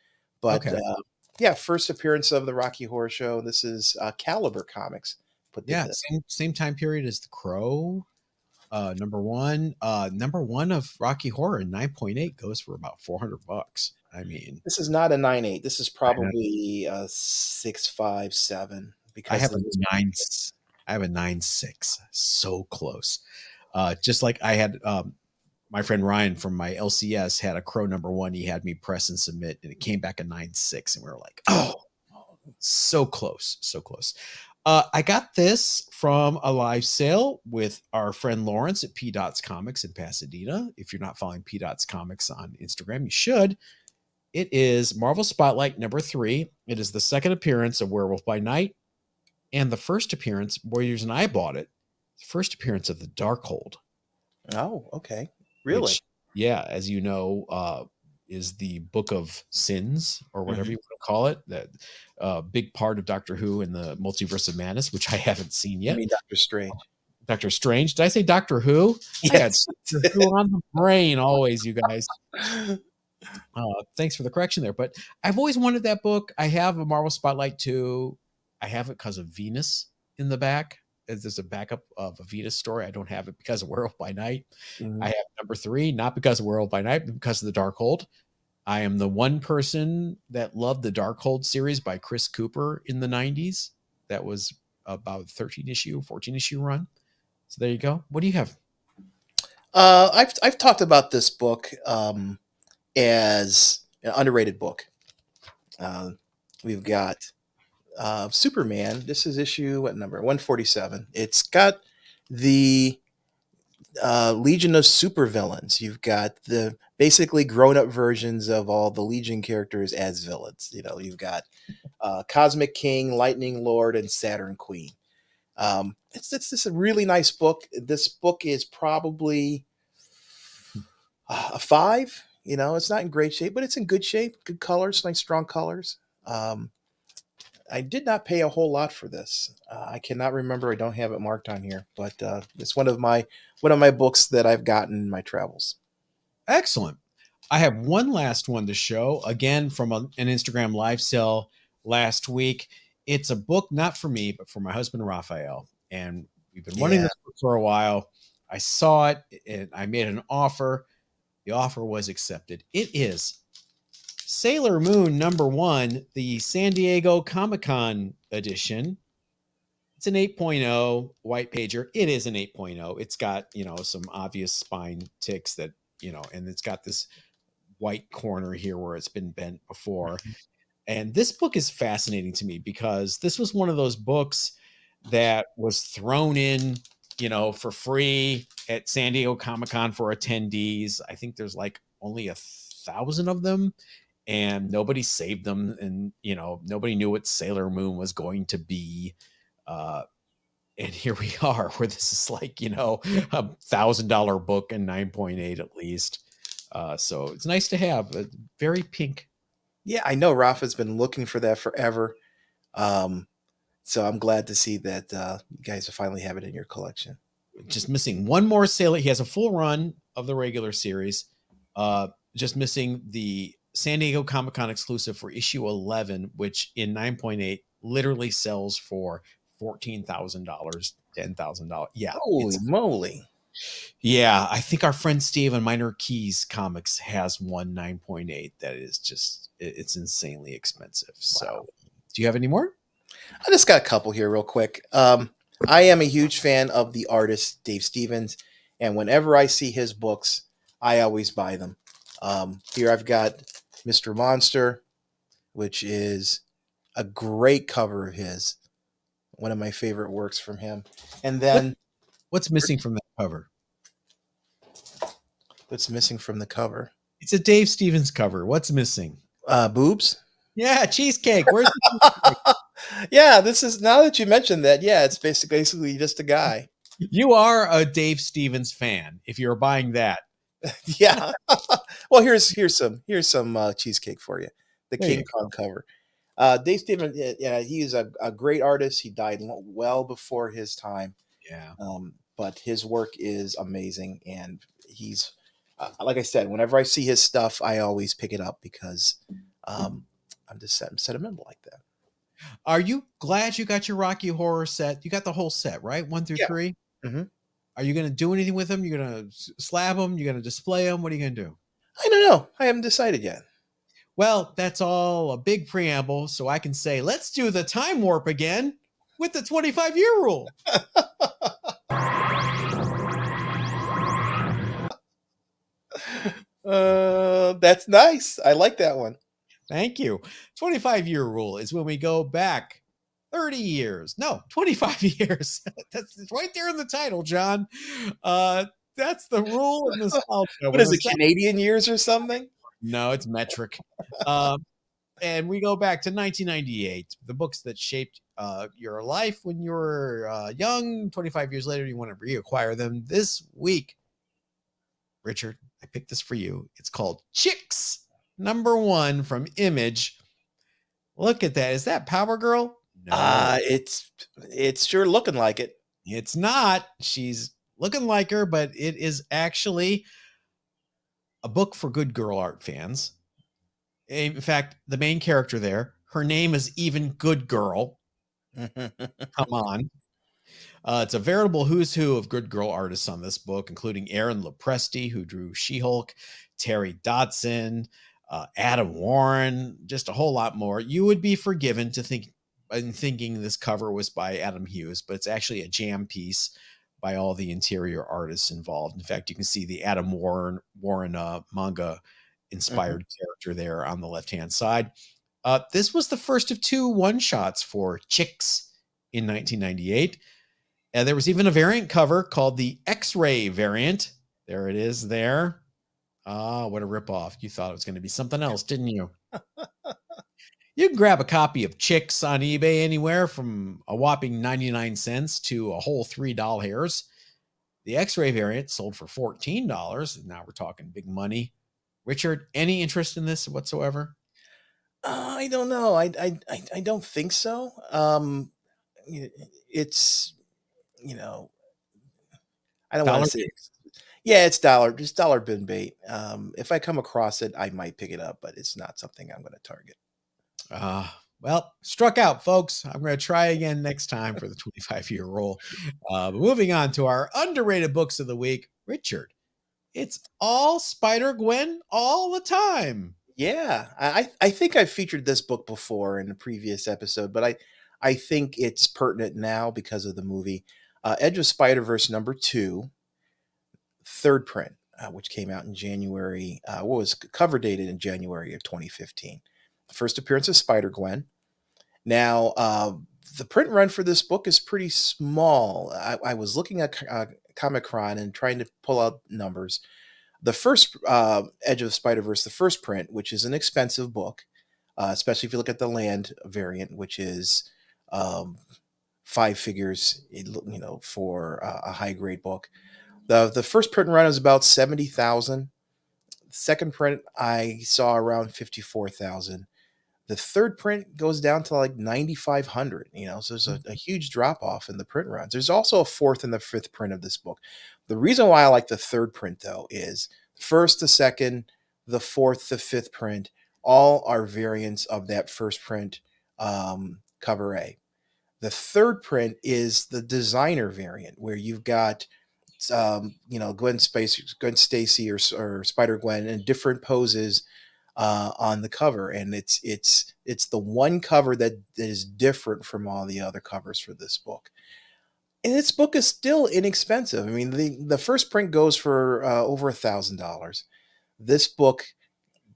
but Okay. yeah, first appearance of the Rocky Horror Show. This is Caliber Comics put Yeah, together. same time period as The Crow. Number one of Rocky Horror, 9.8 goes for about $400. I mean, This is not a 9.8. This is I know. probably a 6.57 I because have there a was. I have a 9.6. So close. Just like I had my friend Ryan from my LCS had a Crow number 1. He had me press and submit, and it came back a 9.6, and we were like, oh, so close, so close. I got this from a live sale with our friend Lawrence at P Dots Comics in Pasadena. If you're not following P Dots Comics on Instagram, you should. It is Marvel Spotlight number 3. It is the second appearance of Werewolf by Night, and the first appearance, Warriors and I bought it, the first appearance of the Darkhold, Oh, okay. Really? which, yeah, as you know, is the Book of Sins, or whatever Mhm. you want to call it. That big part of Doctor Who and the Multiverse of Madness, which I haven't seen You yet. mean Doctor Strange? Doctor Strange. Did I say Doctor Who? I got Yes. Doctor Who on the brain always, you guys. Thanks for the correction there. But I've always wanted that book. I have a Marvel Spotlight too. I have it because of Venus in the back. There's a backup of a Venus story. I don't have it because of Werewolf by Night. I Mhm. have number 3, not because of Werewolf by Night, but because of the Darkhold. I am the one person that loved the Darkhold series by Chris Cooper in the 90s. That was about 13 issue, 14 issue run. So there you go. What do you have? I've talked about this book as an underrated book. Uh, we've got Superman. This is issue what number? 147. It's got the Legion of Supervillains. You've got the basically grown-up versions of all the Legion characters as villains. You know, you've got Cosmic King, Lightning Lord, and Saturn Queen. It's just a really nice book. This book is probably a 5. You know, it's not in great shape, but it's in good shape. Good colors, nice strong colors. Um, I did not pay a whole lot for this. I cannot remember. I don't have it marked on here, but it's one of my books that I've gotten in my travels. Excellent. I have one last one to show, again from an Instagram live sale last week. It's a book not for me, but for my husband Raphael. And we've been wanting Yeah. this book for a while. I saw it and I made an offer. The offer was accepted. It is Sailor Moon #1, the San Diego Comic-Con edition. It's an 8.0 white pager. It is an 8.0. It's got, some obvious spine ticks that, and it's got this white corner here where it's been bent before. And this book is fascinating to me because this was one of those books that was thrown in, for free at San Diego Comic-Con for attendees. I think there's like only 1,000 of them and nobody saved them. And, nobody knew what Sailor Moon was going to be. And here we are where this is like, $1,000 book and 9.8 at least. So it's nice to have a very pink. Yeah, I know Rafa's been looking for that forever. Um, so I'm glad to see that you guys finally have it in your collection. Just missing one more Sailor. He has a full run of the regular series. Just missing the San Diego Comic Con exclusive for issue 11, which in 9.8 literally sells for $14,000, $10,000. Yeah, Holy moly. I think our friend Steve and Minor Keys Comics has one 9.8 that is just it's insanely expensive. So, do you have any more? I just got a couple here real quick. I am a huge fan of the artist Dave Stevens, and whenever I see his books, I always buy them. Here I've got Mr. Monster, which is a great cover of his, one of my favorite works from him. And What then what's missing from that cover? what's missing from the cover? It's a Dave Stevens cover. What's missing? Boobs. Yeah, cheesecake. Where's the cheesecake? Yeah, this is now that you mentioned that. Yeah, it's basically just a guy. You are a Dave Stevens fan if you're buying that. Yeah. Well, here's some cheesecake for you. The There you King go. Kong cover. Dave Stevens, yeah, he's a great artist. He died well before his time, Yeah. but his work is amazing. And he's, like I said, whenever I see his stuff, I always pick it up because I'm just sentimental like that. Are you glad you got your Rocky Horror set? You got the whole set, right? 1 through Yeah. 3? Hmm. Are you going to do anything with them? You're going to slab them? You're going to display them? What are you going to do? I don't know. I haven't decided yet. Well, that's all a big preamble, so I can say, let's do the time warp again with the 25-year rule. That's nice. I like that one. Thank you. 25-year rule is when we go back 30 years. No, 25 years. That's right there in the title, John. That's the rule of nostalgia. What is it, Canadian years or something? No, it's metric. And we go back to 1998, the books that shaped your life when you were young. 25 years later, you want to reacquire them. This week, Richard, I picked this for you. It's called Chicks. #1 from Image. Look at that. Is that Power Girl? No, It's sure looking like it. it's not. She's looking like her, but it is actually a book for good girl art fans. In fact, the main character there, her name is even Good Girl. Come on. It's a veritable who's who of good girl artists on this book, including Aaron Lopresti, who drew She-Hulk, Terry Dodson, Adam Warren, just a whole lot more. You would be forgiven to think in thinking this cover was by Adam Hughes, but it's actually a jam piece by all the interior artists involved. In fact, you can see the Adam Warren manga Mhm. inspired character there on the left hand side. This was the first of 2 one shots for Chicks in 1998. And there was even a variant cover called the X-Ray variant. There it is there. Ah, what a ripoff. You thought it was going to be something else, didn't you? You can grab a copy of Chicks on eBay anywhere from a whopping 99 cents to a whole $3. The X-Ray variant sold for $14. Now we're talking big money. Richard, any interest in this whatsoever? I don't know. I don't think so. Y- it's you know I don't want to Dollar say bill? yeah, it's just dollar bin bait. If I come across it, I might pick it up, but it's not something I'm going to target. Well, struck out, folks. I'm going to try again next time for the 25-year roll. But moving on to our underrated books of the week. Richard, it's all Spider-Gwen all the time. Yeah, I think I featured this book before in a previous episode, but I think it's pertinent now because of the movie. Edge of Spider-Verse #2, third print, which came out in January. What was cover dated in January of 2015. The first appearance of Spider-Gwen. Now, the print run for this book is pretty small. I was looking at Comic-Con and trying to pull out numbers. The first Edge of Spider-Verse, the first print, which is an expensive book, especially if you look at the land variant, which is um, 5 figures, for a high grade book. The first print run was about 70,000. Second print I saw around 54,000. The third print goes down to like 9,500. So there's a huge drop off in the print runs. There's also a fourth and the fifth print of this book. The reason why I like the third print though is the first, the second, the fourth, the fifth print all are variants of that first print, cover A. The third print is the designer variant where you've got Gwen Stacy, or Spider Gwen in different poses on the cover, and it's the one cover that is different from all the other covers for this book. And this book is still inexpensive. I mean, the first print goes for over $1,000. This book,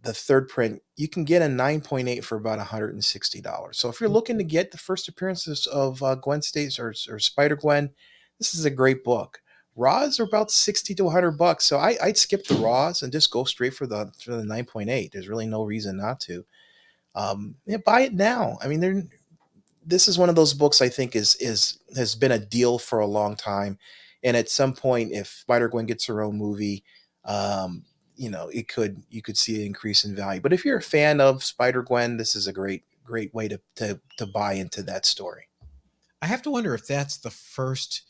the third print, you can get a 9.8 for about $160. So if you're looking to get the first appearances of Gwen Stacy or Spider Gwen, this is a great book. Raws are about 60 to $100, so I'd skip the raws and just go straight for the 9.8. There's really no reason not to. Yeah, buy it now. I mean, this is one of those books I think is has been a deal for a long time, and at some point, if Spider Gwen gets her own movie, you could see an increase in value. But if you're a fan of Spider Gwen, this is a great way to buy into that story. I have to wonder if that's the first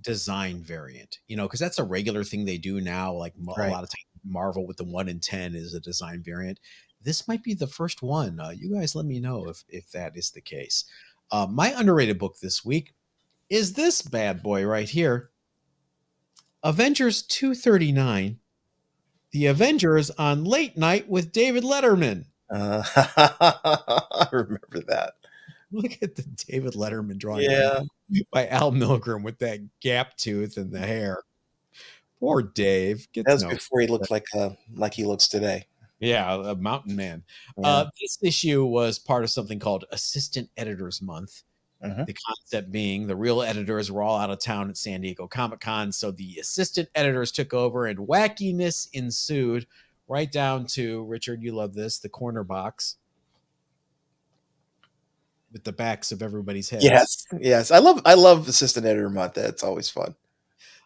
design variant, because that's a regular thing they do now. Like a Right. lot of times, Marvel with the 1 in 10 is a design variant. This might be the first one. You guys let me know if that is the case. My underrated book this week is this bad boy right here, Avengers 239, The Avengers on Late Night with David Letterman. I remember that. Look at the David Letterman drawing Yeah, by Al Milgrom with that gap tooth and the hair. Poor Dave that gets was no. before he looked like he looks today. Yeah, a mountain man. Yeah. This issue was part of something called Assistant Editors Month. Hmm. The concept being the real editors were all out of town at San Diego Comic Con, so the assistant editors took over, and wackiness ensued. Right down to Richard, you love this, the corner box with the backs of everybody's heads. Yes, yes. I love Assistant Editor Month. That's always fun.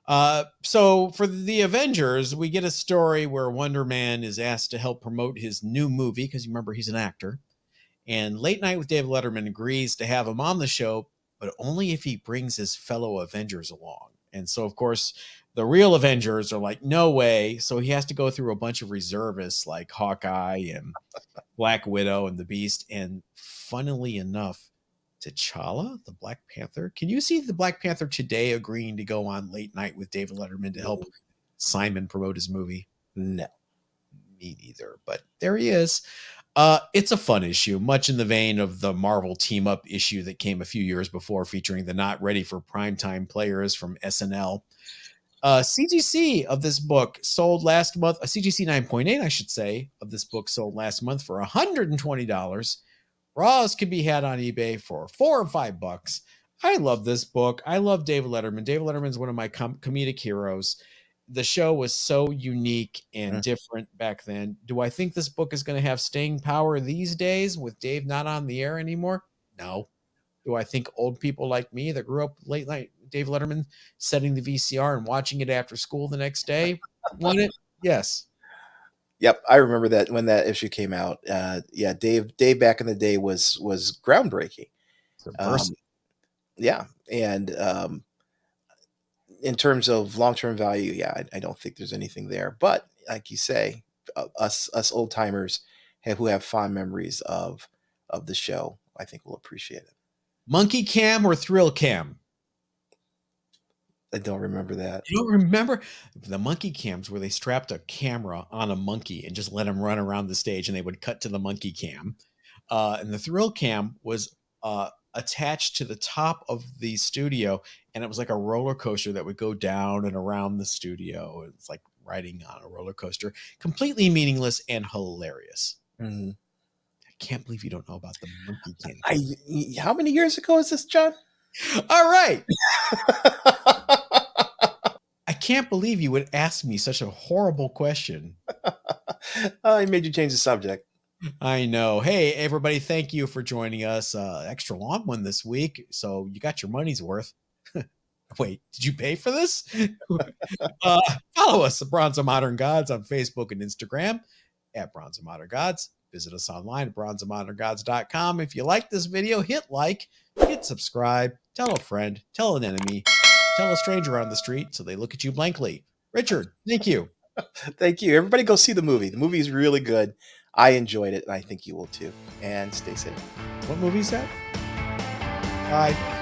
So for the Avengers, we get a story where Wonder Man is asked to help promote his new movie because you remember he's an actor. And Late Night with David Letterman agrees to have him on the show, but only if he brings his fellow Avengers along. And so, of course, the real Avengers are like, no way. So he has to go through a bunch of reservists like Hawkeye and Black Widow and the Beast. And funnily enough, T'Challa, the Black Panther. Can you see the Black Panther today agreeing to go on Late Night with David Letterman to help Simon promote his movie? No. Me neither, but there he is. It's a fun issue, much in the vein of the Marvel team up issue that came a few years before, featuring the not ready for primetime players from SNL. CGC of this book sold last month, a CGC 9.8, I should say, of this book sold last month for $120. Raws can be had on eBay for $4 or $5. I love this book. I love David Letterman. David Letterman is one of my comedic heroes. The show was so unique and different back then. Do I think this book is going to have staying power these days with Dave not on the air anymore? No. Do I think old people like me that grew up late night Dave Letterman setting the VCR and watching it after school the next day want it? Yes. Yep, I remember that when that issue came out. Yeah, Dave back in the day was groundbreaking. Subversive. Yeah, and in terms of long term value, yeah, I don't think there's anything there. But like you say, us old timers who have fond memories of the show, I think will appreciate it. Monkey Cam or Thrill Cam? I don't remember that. You don't remember the monkey cams where they strapped a camera on a monkey and just let him run around the stage and they would cut to the monkey cam. And the thrill cam was attached to the top of the studio and it was like a roller coaster that would go down and around the studio. It's like riding on a roller coaster, completely meaningless and hilarious. Mm-hmm. I can't believe you don't know about the monkey cam. How many years ago is this, John? All right. I can't believe you would ask me such a horrible question. I made you change the subject. I know. Hey, everybody, thank you for joining us. Extra long one this week. So you got your money's worth. Wait, did you pay for this? Follow us at Bronze of Modern Gods on Facebook and Instagram at Bronze of Modern Gods. Visit us online at bronzeofmoderngods.com. If you like this video, hit like, hit subscribe, tell a friend, tell an enemy, tell a stranger on the street so they look at you blankly. Richard, thank you. Thank you. Everybody go see the movie. The movie is really good. I enjoyed it, and I think you will too. And stay safe. What movie is that? Bye.